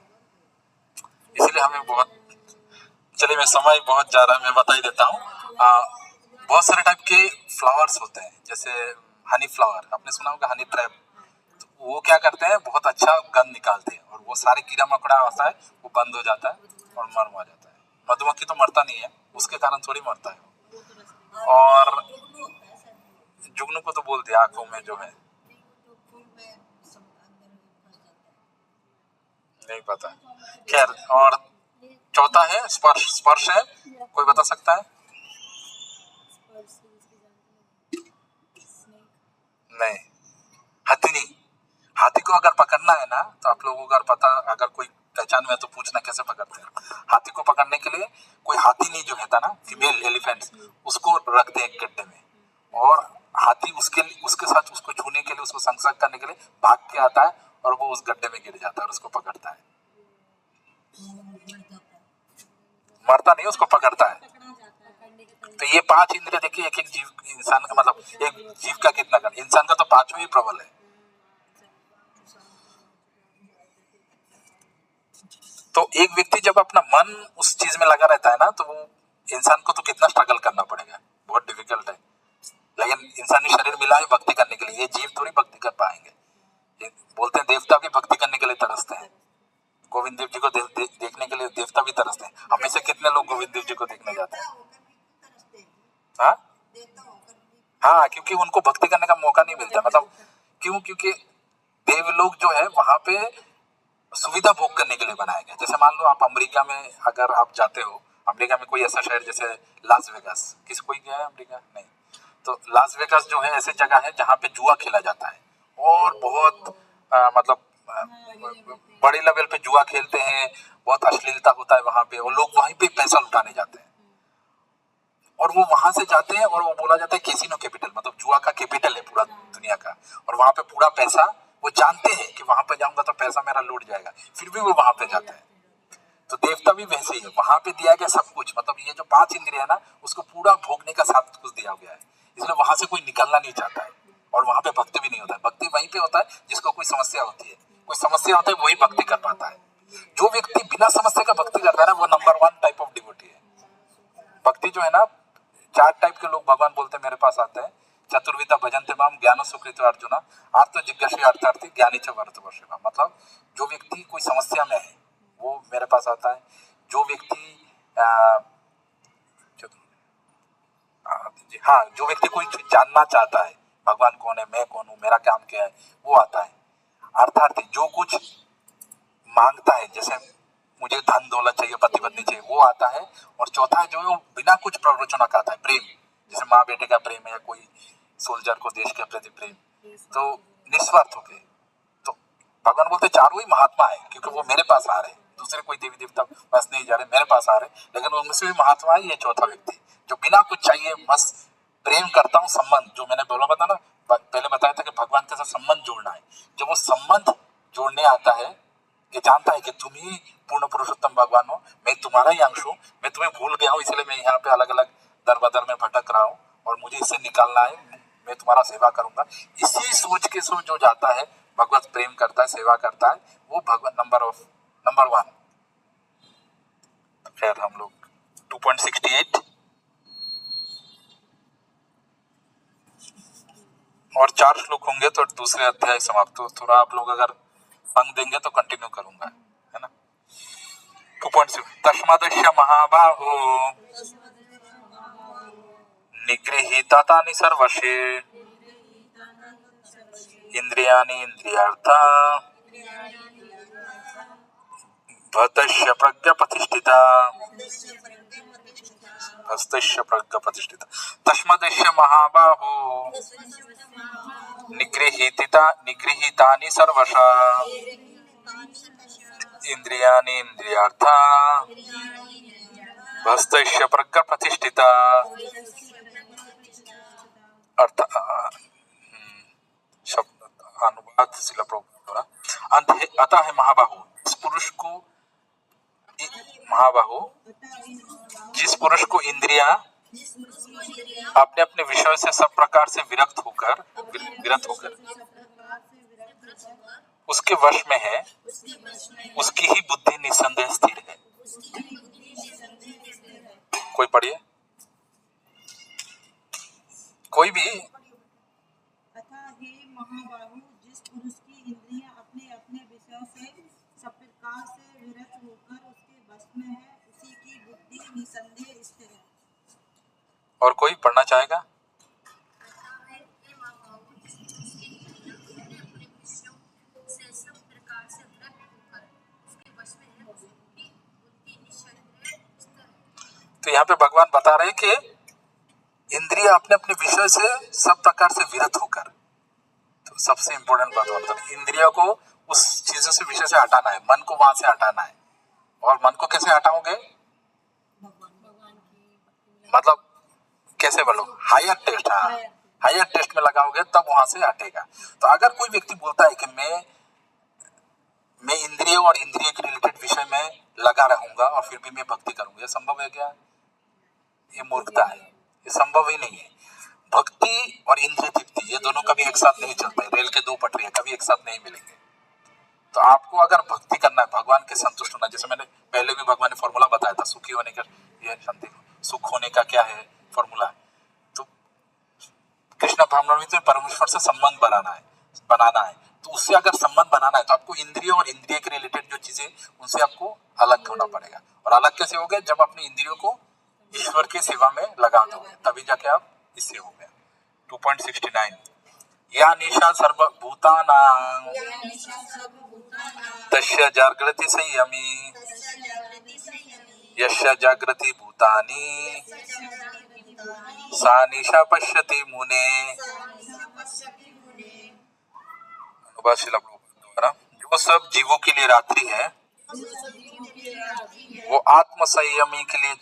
इसलिए हमें बहुत, चलिए मैं समय बहुत जा रहा है, मैं बता ही देता हूँ। बहुत सारे टाइप के फ्लावर्स होते हैं, जैसे हनी फ्लावर, आपने सुना होगा, हनी ट्रैप। तो वो क्या करते हैं, बहुत अच्छा गंध निकालते हैं, और वो सारे कीड़ा मकोड़ा होता है वो बंद हो जाता है और मर जाता है। मधुमक्खी तो मरता नहीं है, उसके कारण थोड़ी मरता है वो। और जुगनू को तो बोल दिया, आंखों में जो है, फूल में अंदर फंस जाता है। नहीं पता। खैर, और चौथा है स्पर्श। स्पर्श है, कोई बता सकता है? स्पर्श से जिसकी जानते हैं स्नेक। नहीं, हथिनी। हाथी को अगर पकड़ना है ना, तो आप लोगों को अगर पता, अगर कोई पहचान में है तो पूछना कैसे पकड़ते हैं। हाथी को पकड़ने के लिए कोई हाथी जो है था ना, फीमेल एलिफेंट्स, उसको रखते हैं एक गड्ढे में, और हाथी उसके साथ उसको छूने के लिए, उसको संसर्ग करने के लिए भाग के आता है, और वो उस गड्ढे में गिर जाता है और उसको पकड़ता है। मरता नहीं, उसको पकड़ता है। पकड़ा जाता है। पकड़ने के तरीके तो ये 5 इंद्रिय देखिए, एक एक जीव, इंसान का मतलब एक जीव का कितना कर, इंसान का तो 5 ही प्रबल है। तो एक व्यक्ति जब अपना मन उस चीज में लगा रहता है ना, तो वो इंसान को तो कितना स्ट्रगल करना पड़ेगा, बहुत डिफिकल्ट है। लेकिन इंसानी शरीर मिला है भक्ति करने के लिए, ये जीव थोड़ी भक्ति कर पाएंगे। ये बोलते हैं देवता भी भक्ति करने के लिए तरसते हैं, गोविंद देव जी को देखने के लिए देवता भी तरसते हैं। हमें से कितने लोग गोविंद देव जी को देखने जाते हैं? हाँ हाँ, क्योंकि उनको भक्ति करने का मौका नहीं मिलता। मतलब क्यों? क्योंकि देवलोक जो है वहां पे सुविधा भोग करने के लिए बनाया गया। जैसे मान लो आप अमेरिका में अगर आप जाते हो, अमेरिका में कोई ऐसा शहर जैसे लास वेगास, किसी कोई गया है अमेरिका? नहीं। तो लास वेगास जो है ऐसी जगह है जहाँ पे जुआ खेला जाता है, और बहुत मतलब बड़े लेवल पे जुआ खेलते हैं, बहुत अश्लीलता होता है वहां पे, और लोग वहीं पे पैसा लुटाने जाते हैं। और वो वहां से जाते हैं, और वो बोला जाता है कैसीनो कैपिटल, मतलब जुआ का कैपिटल है पूरा दुनिया का। और वहां पे पूरा पैसा, वो जानते हैं कि वहां पे जाऊंगा तो पैसा मेरा लूट जाएगा, फिर भी वो वहां पे जाते हैं। तो देवता भी वैसे ही है, वहां पे दिया गया सब कुछ, मतलब ये जो 5 इंद्रिय है ना, उसको पूरा भोगने का सब कुछ दिया गया है, इसलिए वहां से कोई निकलना नहीं चाहता है। और वहां पे भक्ति भी नहीं होता है। भक्ति वहीं पे होता है जिसको कोई समस्या होती है, कोई समस्या होता है वही भक्ति कर पाता है। जो व्यक्ति बिना समस्या का भक्ति करता है ना, वो नंबर 1 टाइप ऑफ डिवोटी है। भक्ति जो है ना, 4 टाइप के लोग भगवान बोलते हैं मेरे पास आते हैं। चतुर्विधा भजन्ते माम ज्ञान सुकृत अर्जुना आर्थ जिज्ञासी अर्थार्थी ज्ञानी च वर्तवर्षिमा। मतलब जो व्यक्ति कोई समस्या में है वो मेरे पास आता है। जो व्यक्ति हाँ, जो व्यक्ति कोई जानना चाहता है भगवान कौन है, मैं कौन हूँ, मेरा काम क्या है, वो आता है। अर्थार्थी जो कुछ मांगता है, जैसे मुझे धन दौलत चाहिए, पति पत्नी चाहिए, वो आता है। और चौथा है जो बिना कुछ प्ररोचना का आता है, प्रेम, जैसे माँ बेटे का प्रेम है, या कोई सोल्जर को देश के प्रति प्रेम, तो निस्वार्थ हो गए। तो भगवान बोलते चारों ही महात्मा है, क्योंकि वो मेरे पास आ रहे हैं, दूसरे कोई देवी देवता पास नहीं जा रहे, मेरे पास आ रहे। लेकिन उनमें से भी महात्मा है ये चौथा व्यक्ति, जो बिना कुछ चाहिए बस प्रेम करता हूँ। संबंध जो मैंने बोला बता ना, पहले बताया था कि भगवान के साथ संबंध जोड़ना है। जब वो संबंध जोड़ने आता है, कि जानता है कि तुम ही पूर्ण पुरुषोत्तम भगवान हो, मैं तुम्हारा ही अंश हूँ, मैं तुम्हें भूल गया हूँ, इसलिए मैं यहाँ पे अलग अलग दर बदर में भटक रहा हूँ, और मुझे इससे निकालना है, मैं तुम्हारा सेवा करूंगा। इसी सोच के सो जो जाता है, भगवत प्रेम करता है, सेवा करता है, वो भगवान नंबर 1। खैर हम लोग 2.68 और 4 श्लोक होंगे तो दूसरे अध्याय समाप्त। हो थोड़ा आप लोग अगर पंग देंगे तो कंटिन्यू करूंगा, है ना। 2.6 तस्मादस्य महाबाहो निगृहीतानि सर्वशे इंद्रियाणि इंद्रियार्था भतस्य प्रज्ञा प्रतिष्ठिता हस्तस्य प्रज्ञा प्रतिष्ठिता। तस्मादस्य महाबाहो निगृहीतानि सर्वशा इंद्रियाणि इंद्रियार्था हस्तस्य प्रज्ञा प्रतिष्ठिता। अर्थ शब्द अनुवाद शिला प्रभुपाद द्वारा। अतः है महाबाहु, इस पुरुष को महाबाहु जिस पुरुष को इंद्रिया अपने अपने विषय से सब प्रकार से विरक्त होकर उसके वश में है, उसकी ही बुद्धि निसंदेह स्थिर है। कोई पढ़िए, कोई भी। अतः हे महाबाहु, जिस पुरुष की इंद्रियां अपने अपने विषयों से सब प्रकार से विरत होकर उसके वश में है, उसी की बुद्धि निसंदेह स्थिर है। और कोई पढ़ना चाहेगा? तो यहाँ पे भगवान बता रहे हैं कि इंद्रिय अपने अपने विषय से सब प्रकार से विरत होकर, तो सबसे इंपॉर्टेंट बात होता है इंद्रियों को उस चीजों से विषय से हटाना है, मन को वहां से हटाना है। और मन को कैसे हटाओगे? मतलब कैसे बोलो, हायर टेस्ट, हाँ हायर टेस्ट में लगाओगे तब वहां से हटेगा। तो अगर कोई व्यक्ति बोलता है कि मैं इंद्रियों और इंद्रिय के रिलेटेड विषय में लगा रहूंगा और फिर भी मैं भक्ति करूंगा, ये संभव है क्या? ये मूर्खता है, ये संभव ही नहीं है। भक्ति और इंद्रिय तृप्ति ये दोनों कभी एक साथ नहीं चलते, रेल के 2 पटरियां कभी एक साथ नहीं मिलेंगे। तो आपको अगर भक्ति करना है, भगवान के संतुष्ट होना, जैसे मैंने पहले भी भगवान ने फॉर्मूला बताया था, सुखी होने का ये शांति, सुख होने का क्या है फॉर्मूला। तो कृष्ण भावनामृत में परमेश्वर से संबंध बनाना है। तो उससे अगर संबंध बनाना है तो आपको इंद्रियों और इंद्रिय के रिलेटेड जो चीजें उनसे आपको अलग होना पड़ेगा। और अलग कैसे हो गए? जब अपनी इंद्रियों को ईश्वर की सेवा में लगा दोगे तभी जाके आप इससे हो गया। 2.69 या निशा सर्वभूतानां तस्य जागृति संयमी यस्य जागृति भूतानि सा निशा पश्यति मुने। अनुवाद शिला प्रभुपाद द्वारा। जो सब जीवों के लिए रात्रि है वो आत्म संयमी के लिए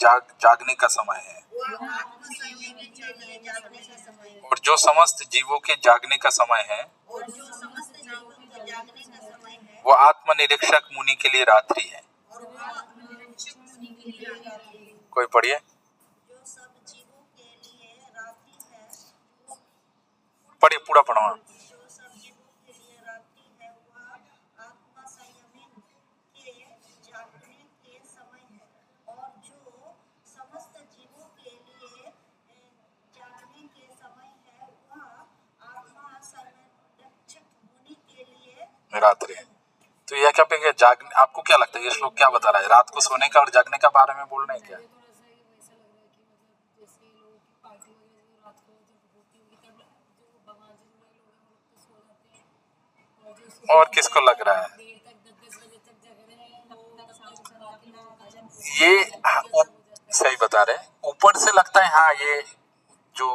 जागने का समय है, और जो समस्त जीवों के जागने का समय है वो आत्मनिरीक्षक मुनि के लिए रात्रि है। कोई पढ़िए। जो सब जीवों के लिए रात्रि है, पढ़िए पूरा पढ़ो। जो सब जीवों के लिए रात्रि है वह आत्मा संयमी के जागने के समय है, और जो समस्त जीवों के लिए जागने के समय है वह आत्मा संरक्षक मुनि के लिए रात्रि है। तो यह क्या कहेंगे जागने, आपको क्या लगता है ये श्लोक क्या बता रहा है? रात को सोने का और जागने का बारे में बोल रहे हैं क्या? थोड़ा सा ये वैसा लग रहा है कि मतलब जैसे लोगों की पार्टी वगैरह जो रात को जब होती होगी तब जो भगवान से जुड़े लोग हैं वो लोग तो सो जाते हैं, और जो सुबह और किसको लग रहा है? देर तक 10-10 बजे तक जग रहे हैं तब तक शाम को रात में भजन ये सही बता रहे हैं। ऊपर से लगता है हाँ ये जो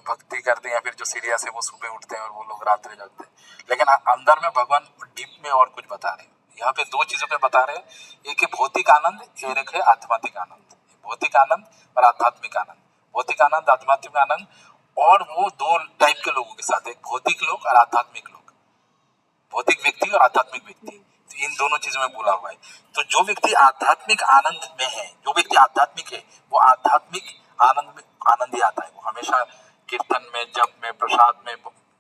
भक्ति करते हैं या फिर जो सीरियस है वो सुबह उठते हैं और वो लोग रात में जागते हैं, लेकिन अंदर में भगवान डीप में और कुछ बता रहे हैं। यहाँ पे 2 चीजों पे बता रहे हैं, एक है भौतिक आनंद, एक है आध्यात्मिक आनंद। भौतिक आनंद और आध्यात्मिक आनंद, भौतिक आनंद आध्यात्मिक आनंद, और वो 2 टाइप के लोगों के साथ, एक भौतिक लोग और आध्यात्मिक लोग, भौतिक व्यक्ति और आध्यात्मिक व्यक्ति। तो इन दोनों चीजों में बोला हुआ है। तो जो व्यक्ति आध्यात्मिक आनंद में है, जो व्यक्ति आध्यात्मिक है वो आध्यात्मिक आनंद में आनंद ही आता है। वो हमेशा कीर्तन में, जप में, प्रसाद में,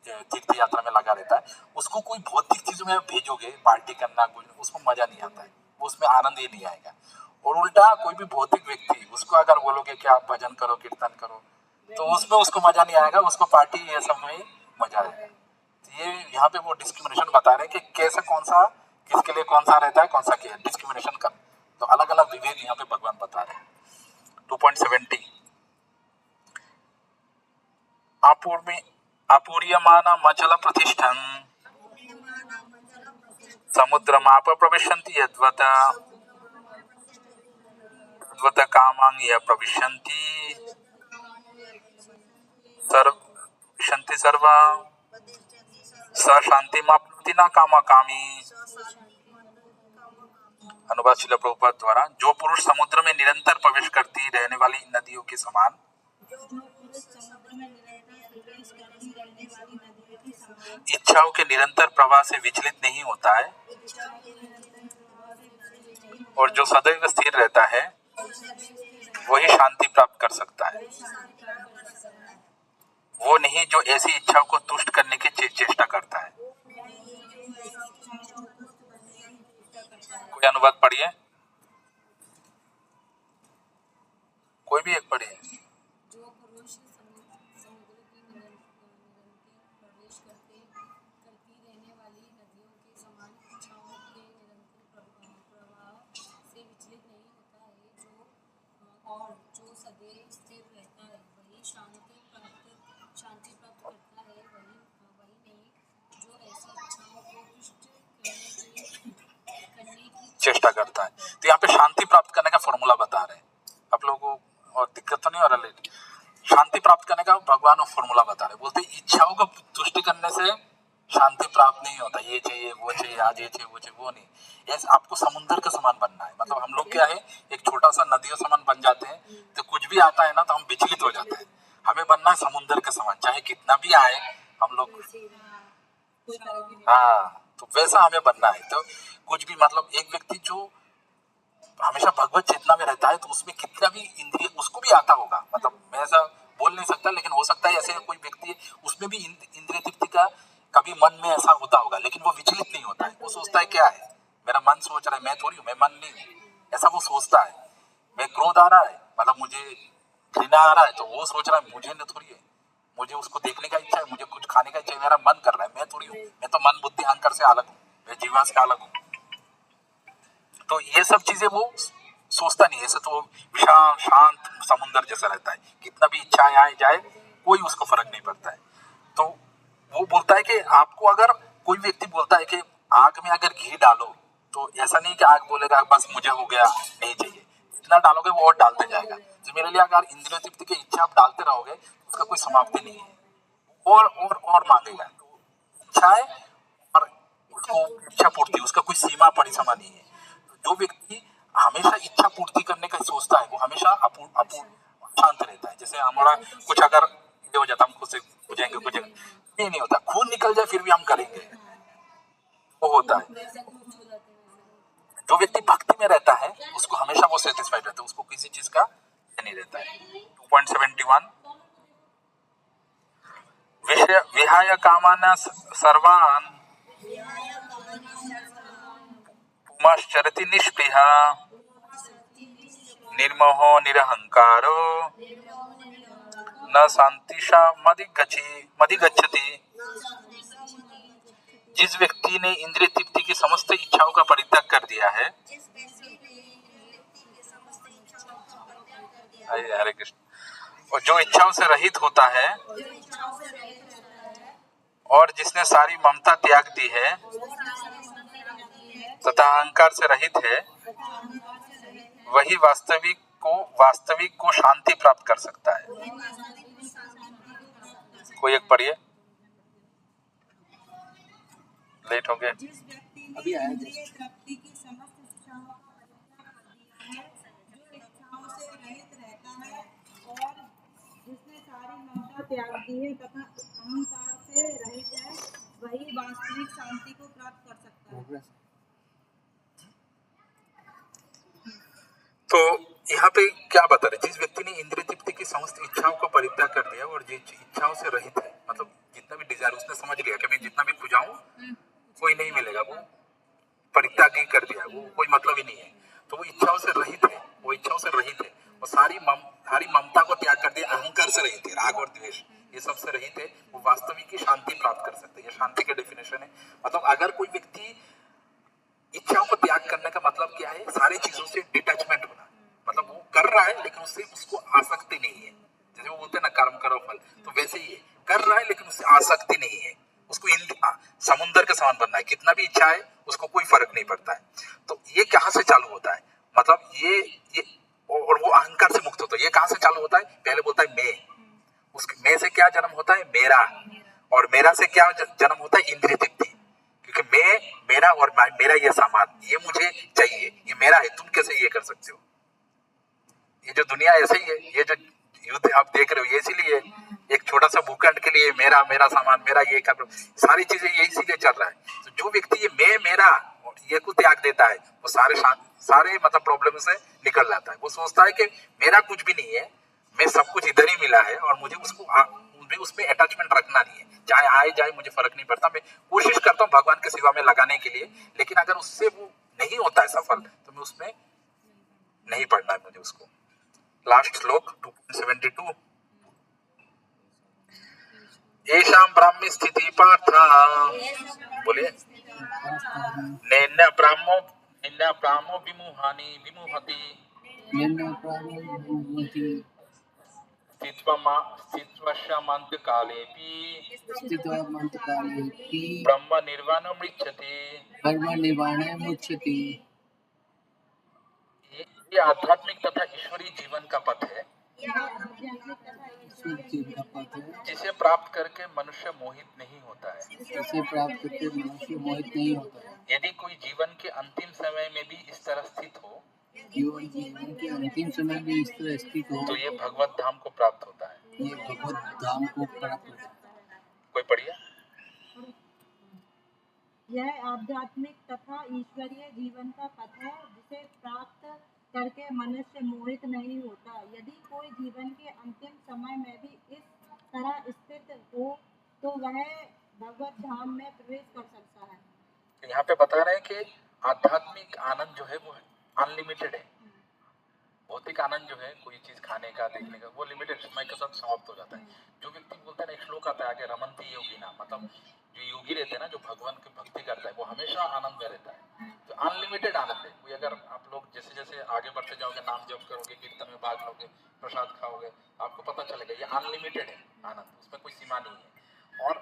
तीर्थ यात्रा में लगा रहता है। उसको कोई भौतिक चीजों में भेजोगे, पार्टी करना, उसको मजा नहीं आता है, वो उसमें आनंद ही नहीं आएगा। और उल्टा कोई भी भौतिक व्यक्ति उसको अगर बोलोगे कि आप भजन करो, कीर्तन करो, तो उसमें उसको मजा नहीं आएगा, उसको पार्टी ये सब में मजा आएगा। तो ये यहाँ पे वो डिस्क्रिमिनेशन बता रहे हैं कि कैसे कौन सा किसके लिए कौन सा रहता है, कौन सा क्या डिस्क्रिमिनेशन कर, तो अलग अलग विभेद यहाँ पे भगवान बता रहे हैं। 2.70 अपूर्यमाना मचल प्रतिष्ठन समुद्रमाप प्रविशन्ति यद्वत तद्वत कामां य प्रविशन्ति सर्वा स शांतिमाप्नोति न कामकामी। अनुवाद श्रील प्रभुपाद द्वारा, जो पुरुष समुद्र में निरंतर प्रवेश करती रहने वाली नदियों के समान इच्छाओं के निरंतर प्रवाह से विचलित नहीं होता है और जो सदैव स्थिर रहता है वही शांति प्राप्त कर सकता है। वो नहीं जो ऐसी इच्छाओं को तुष्ट करने की चेष्टा करता है। कोई अनुवाद पढ़िए, कोई भी एक पढ़िए। जो पुरुष समुद्र की निरंतर प्रवेश करती रहने वाली नदियों के समान इच्छाओं के निरंतर प्रवाह से विचलित नहीं होता है, जो सदैव स्थिर रहता है वही शांति प्राप्त करता है। वही नहीं जो ऐसी इच्छाओं को तुष्ट करने की चेष्टा करता है। तो यहाँ पे शांति प्राप्त करने का फॉर्मूला बता रहे हैं आप लोगों को, और दिक्कत तो नहीं हो रहा। शांति प्राप्त करने का भगवान फॉर्मूला बता रहे, बोलते इच्छाओं को तुष्टि करने से शांति प्राप्त नहीं होता। ये चाहिए वो चाहिए, आज ये चाहिए वो चाहिए, वो नहीं। ऐसे आपको समुद्र के समान बनना है। मतलब हम लोग क्या है, एक छोटा सा नदियों समान बन जाते हैं, तो कुछ भी आता है ना तो हम विचलित हो जाते हैं। हमें बनना है समुद्र के समान, चाहे कितना भी आए हम लोग, हाँ, तो वैसा हमें बनना है। तो कुछ भी, मतलब एक व्यक्ति जो हमेशा भगवत चेतना में रहता है तो उसमें कितना भी इंद्रिय उसको भी आता होगा, मतलब मैं ऐसा बोल नहीं सकता, लेकिन हो सकता है ऐसे कोई व्यक्ति है उसमें भी इंद्रिय तृप्ति का कभी मन में ऐसा होता होगा, लेकिन वो विचलित नहीं होता है। वो सोचता है क्या है, मेरा मन सोच रहा है, मैं थोड़ी हूँ, मैं मन नहीं हूँ, ऐसा वो सोचता है। मैं क्रोध आ रहा है, मतलब मुझे घृणा आ रहा है, तो वो सोच रहा है मुझे न थोड़ी है, मुझे उसको देखने का इच्छा है, मुझे कुछ खाने का इच्छा है, मेरा मन कर रहा है, मैं थोड़ी हूँ, मैं तो मन बुद्धि अहंकार से अलग हूँ, मैं जीवा से अलग हूँ। तो ये सब चीजें वो सोचता नहीं है। ऐसे तो विशाल शांत समुद्र जैसा रहता है, कितना भी इच्छाएं आए जाए कोई उसको फर्क नहीं पड़ता है। तो वो बोलता है कि आपको अगर कोई व्यक्ति बोलता है कि आग में अगर घी डालो, तो ऐसा नहीं कि आग बोलेगा बस मुझे हो गया, नहीं चाहिए, जितना डालोगे वो और डालते जाएगा। तो मेरे लिए अगर इंद्रिय तृप्ति की इच्छा आप डालते रहोगे उसका कोई समाप्ति नहीं है, और मांगेगा। तो इच्छा है और उसको इच्छा पूर्ति, उसका कोई सीमा परिसीमा नहीं है। जो व्यक्ति हमेशा इच्छा पूर्ति करने का सोचता है वो हमेशा शांत रहता है। जैसे हमारा कुछ अगर ये हो जाता, हम खुद से कुछ ये नहीं होता, खून निकल जाए फिर भी हम करेंगे, वो होता है। जो व्यक्ति भक्ति में रहता है उसको हमेशा वो सेटिस्फाइड रहता है, उसको किसी चीज का नहीं रहता है। 2.71 विहाय कामाना सर्वान् पुमश्चरति निष्पृहा निर्मोहो निरहंकारो न शांतिशा मदिगच्छति। जिस व्यक्ति ने इंद्रिय तृप्ति की समस्त इच्छाओं का परित्याग कर दिया है, हरे कृष्ण, और जो इच्छाओं से रहित होता है और जिसने सारी ममता त्याग दी है तथा अहंकार से रहित है, वही वास्तविक को शांति प्राप्त कर सकता है। कोई एक पढ़िए, लेट हो गए। जिस व्यक्ति ने इंद्रिय तृप्ति की समस्त इच्छाओं का परित्याग कर दिया है, जो इच्छाओं से रहित रहता है और जिसने सारी ममता त्याग दी है तथा अहंकार से रहित है, वही वास्तविक शांति को प्राप्त कर सकता है। तो यहाँ पे क्या बता रहे, जिस व्यक्ति ने इंद्रिय तृप्ति की समस्त इच्छाओं का परित्याग कर दिया और जिस इच्छाओं से रहित है, मतलब जितना भी डिजायर उसने समझ लिया कि मैं जितना भी खुजाऊं कोई नहीं मिलेगा, वो परित्याग ही कर दिया, वो कोई मतलब ही नहीं है, तो वो इच्छाओं से रहित है, वो इच्छाओं से रहित है और सारी ममता को त्याग कर दिया, अहंकार से रहित है, राग और द्वेष ये सब से रहित है, वो वास्तविक की शांति प्राप्त कर सकते हैं। ये शांति के डेफिनेशन है। मतलब अगर कोई व्यक्ति इच्छाओं को त्याग करने का मतलब क्या है, सारी चीजों से डिटैचमेंट होना, मतलब वो कर रहा है लेकिन उससे उसको आसक्ति नहीं है। जैसे वो बोलते हैं ना कर्म करो फल, तो वैसे ही है, कर रहा है लेकिन उससे आसक्ति नहीं है। उसको समुंदर के समान बनना है, कितना भी इच्छा है उसको कोई फर्क नहीं पड़ता है। तो ये कहाँ से चालू होता है, मतलब ये और वो अहंकार से मुक्त होता है। ये कहाँ से चालू होता है, पहले बोलता है मैं, उसके मैं से क्या जन्म होता है, मेरा, और मेरा से क्या जन्म होता है, इंद्रिय तृप्ति। क्योंकि मैं, मेरा और मेरा ये सामान, ये मुझे चाहिए, ये मेरा है, तुम कैसे ये कर सकते हो। ये जो दुनिया ऐसे ही है, ये जो युद्ध आप देख रहे हो ये इसीलिए, एक छोटा सा भूखंड के लिए मेरा मेरा सामान, मेरा ये कर, सारी चीजें ये इसीलिए चल रहा है। तो जो व्यक्ति ये मैं मेरा ये को त्याग देता है, वो सारे मतलब प्रॉब्लम से निकल जाता है। वो सोचता है कि मेरा कुछ भी नहीं है, मैं सब कुछ इधर ही मिला है और मुझे उसमें अटैचमेंट रखना नहीं है, चाहे आए जाए मुझे फर्क नहीं पड़ता। मैं कोशिश करता हूँ भगवान की सेवा में लगाने के लिए, लेकिन अगर उससे वो नहीं होता है सफल, तो मैं उसमें नहीं पढ़ना है मुझे उसको। लास्ट श्लोक 272, येषां ब्राह्मी स्थिति पार्थ, बोलिए, नैन्य ब्राह्मो विमुहति स्थित्वशामन्तकालेऽपि ब्रह्म निर्वाणं मुच्यते। ये आध्यात्मिक तथा ईश्वरीय जीवन का पथ है, जिसे प्राप्त करके मनुष्य मोहित नहीं होता है। यदि कोई जीवन के अंतिम समय में भी इस तरह स्थित हो, तो ये भगवत धाम को प्राप्त होता है। कोई पढ़िए। यह आध्यात्मिक तथा ईश्वरीय जीवन का पथ है, जिसे प्राप्त करके मनुष्य मोहित नहीं होता। यदि कोई जीवन के अंतिम समय में भी इस तरह स्थित हो, तो वह भगवत धाम में प्रवेश कर सकता है। यहाँ पे बता रहे हैं कि आध्यात्मिक आनंद जो है वो अनलिमिटेड है। भौतिक आनंद जो है, कोई चीज खाने का, देखने का, वो लिमिटेड समय के साथ समाप्त हो जाता है। जो व्यक्ति बोलता है ना, एक श्लोक आता है आगे, रमन्ति योगिना, मतलब जो योगी रहते हैं ना, जो भगवान की भक्ति करता है, वो हमेशा आनंद में रहता है। तो अनलिमिटेड आनंद है। कोई अगर आप लोग जैसे जैसे आगे बढ़ते जाओगे, नाम जप करोगे, कीर्तन में भाग लोगे, प्रसाद खाओगे, आपको पता चलेगा ये अनलिमिटेड है आनंद, उसमें कोई सीमा नहीं है। और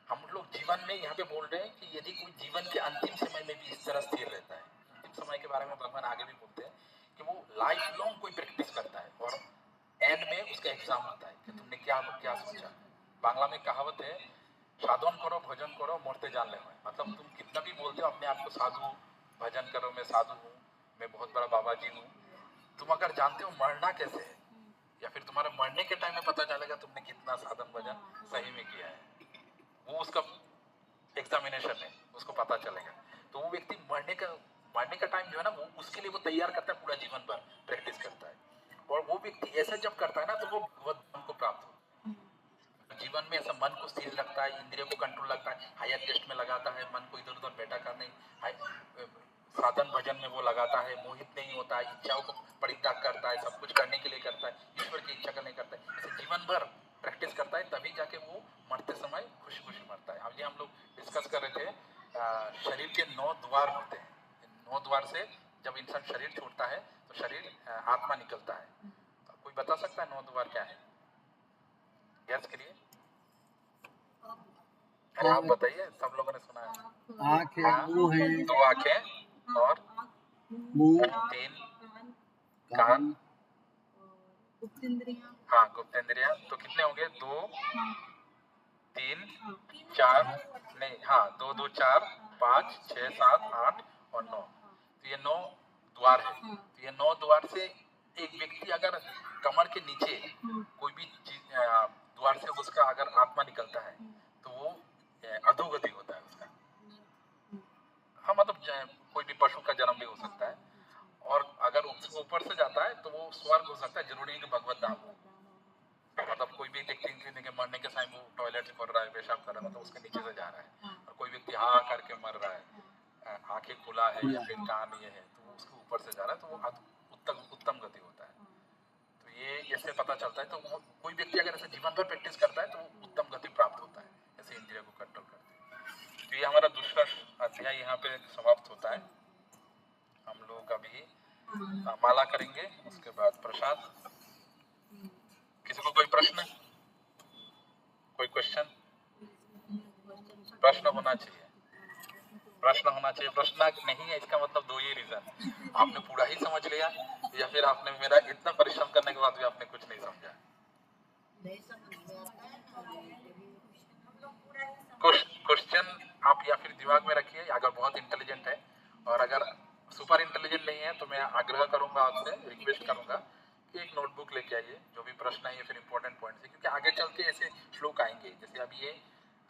हम लोग जीवन में यहाँ पे बोल रहे हैं कि यदि कोई जीवन के अंतिम समय में भी इस तरह स्थिर रहता है, अंतिम समय के बारे में भगवान आगे भी बोलते हैं कि वो लाइफ लॉन्ग कोई प्रैक्टिस करता है और एंड में उसका एग्जाम होता है कि तुमने क्या क्या सोचा। बांग्ला में कहावत है, साधन करो भजन करो मरते जान ले। मतलब तुम कितना भी बोलते हो अपने आप को साधु, भजन करो मैं साधु हूँ, मैं बहुत बड़ा बाबा जी हूँ, तुम अगर जानते हो मरना कैसे है, या फिर तुम्हारे मरने के टाइम में पता चलेगा तुमने कितना साधन भजन सही में किया है। वो उसका एग्जामिनेशन है, उसको पता चलेगा। तो वो व्यक्ति मरने का टाइम जो है ना, वो उसके लिए वो तैयार करता है, पूरा जीवन भर प्रैक्टिस करता है। और वो व्यक्ति ऐसा जब करता है ना, तो वो भगवत धाम को प्राप्त होता है। जीवन में ऐसा मन को स्थिर रखता है, इंद्रियों को कंट्रोल रखता है, हायर टेस्ट में लगाता है, मन को इधर उधर बैठा कर नहीं, साधन भजन में वो लगाता है, मोहित नहीं होता है, इच्छाओं को परित्याग करता है, सब कुछ करने के लिए करता है, ईश्वर की इच्छा करने करता है। ऐसे जीवन भर प्रैक्टिस करता है, तभी जाके वो मरते समय खुशी खुशी मरता है। अभी हम लोग डिस्कस कर रहे थे, शरीर के 9 द्वार होते हैं। 9 द्वार से जब इंसान शरीर छोड़ता है तो शरीर आत्मा निकलता है। तो कोई बता सकता है 9 द्वार क्या है? गैस करिए। अरे आप बताइए, सब लोगों ने सुना है। आँख है, मुंह है, 2 आंखें और मुंह, 3 कान, गुप्तेंद्रियां। हाँ गुप्तेंद्रियां। तो कितने होंगे? 2 3 4, नहीं हाँ 2 2 4 5 6 7 8 और 9। तो ये 9 द्वार है। तो ये 9 द्वार से एक व्यक्ति अगर कमर के नीचे कोई भी चीज द्वार से उसका अगर आत्मा निकलता है, तो वो अधोगति होता है उसका। हाँ मतलब कोई भी पशु का जन्म भी हो सकता है, और अगर उसके ऊपर से जाता है तो वो स्वर्ग हो सकता है, जरूरी नहीं कि भगवत धाम हो। मतलब कोई भी देखते हैं कि मरने के टाइम वो टॉयलेट से कर रहा है, पेशाब कर रहा है, मतलब उसके नीचे से जा रहा है। और कोई व्यक्ति हाँ करके मर रहा है, आंखें खुला है या फिर कान ये है, तो उसके ऊपर से जा रहा है, तो वो उत्तम गति होता है। तो ये ऐसे पता चलता है। तो कोई व्यक्ति अगर ऐसे जीवन भर प्रैक्टिस करता है तो उत्तम गति प्राप्त होता है, ऐसे इंद्रियों को कंट्रोल करते। तो ये हमारा दूसरा अध्याय यहाँ पे समाप्त होता है। हम लोग अभी माला करेंगे, उसके बाद प्रसाद। किसी को कोई प्रश्न, कोई क्वेश्चन? प्रश्न होना चाहिए, प्रश्न होना चाहिए। प्रश्न नहीं है इसका मतलब दो ही रीजन, आपने पूरा ही समझ लिया या फिर आपने मेरा इतना परिश्रम करने के बाद भी आपने कुछ नहीं समझा। क्वेश्चन आप या फिर दिमाग में रखिए, अगर बहुत इंटेलिजेंट है, और अगर सुपर इंटेलिजेंट नहीं है तो मैं आग्रह करूंगा आपसे, रिक्वेस्ट करूंगा कि एक नोटबुक लेके आइए, जो भी प्रश्न है या फिर इंपॉर्टेंट पॉइंट्स है, क्योंकि आगे चल के ऐसे श्लोक आएंगे। जैसे अभी ये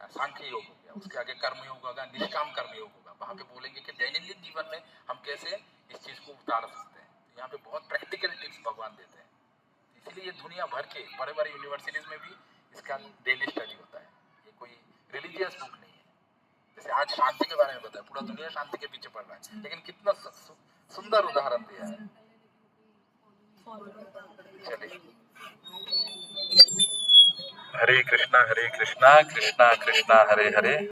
सांख्य योग हो गया, उसके आगे कर्म योग होगा, निष्काम कर्म योग होगा। वहां पे बोलेंगे कि दैनंदिन जीवन में हम कैसे इस चीज को उतार सकते हैं। तो यहाँ पे बहुत प्रैक्टिकल टिप्स भगवान देते हैं। इसलिए ये दुनिया भर के बड़े बड़े यूनिवर्सिटीज में भी इसका डेली स्टडी होता है। ये कोई रिलीजियस बुक नहीं है। जैसे आज शांति के बारे में बताया, पूरा दुनिया शांति के पीछे पड़ रहा है, लेकिन कितना सुंदर उदाहरण दिया है। चलिए, हरे कृष्णा कृष्णा कृष्णा हरे हरे।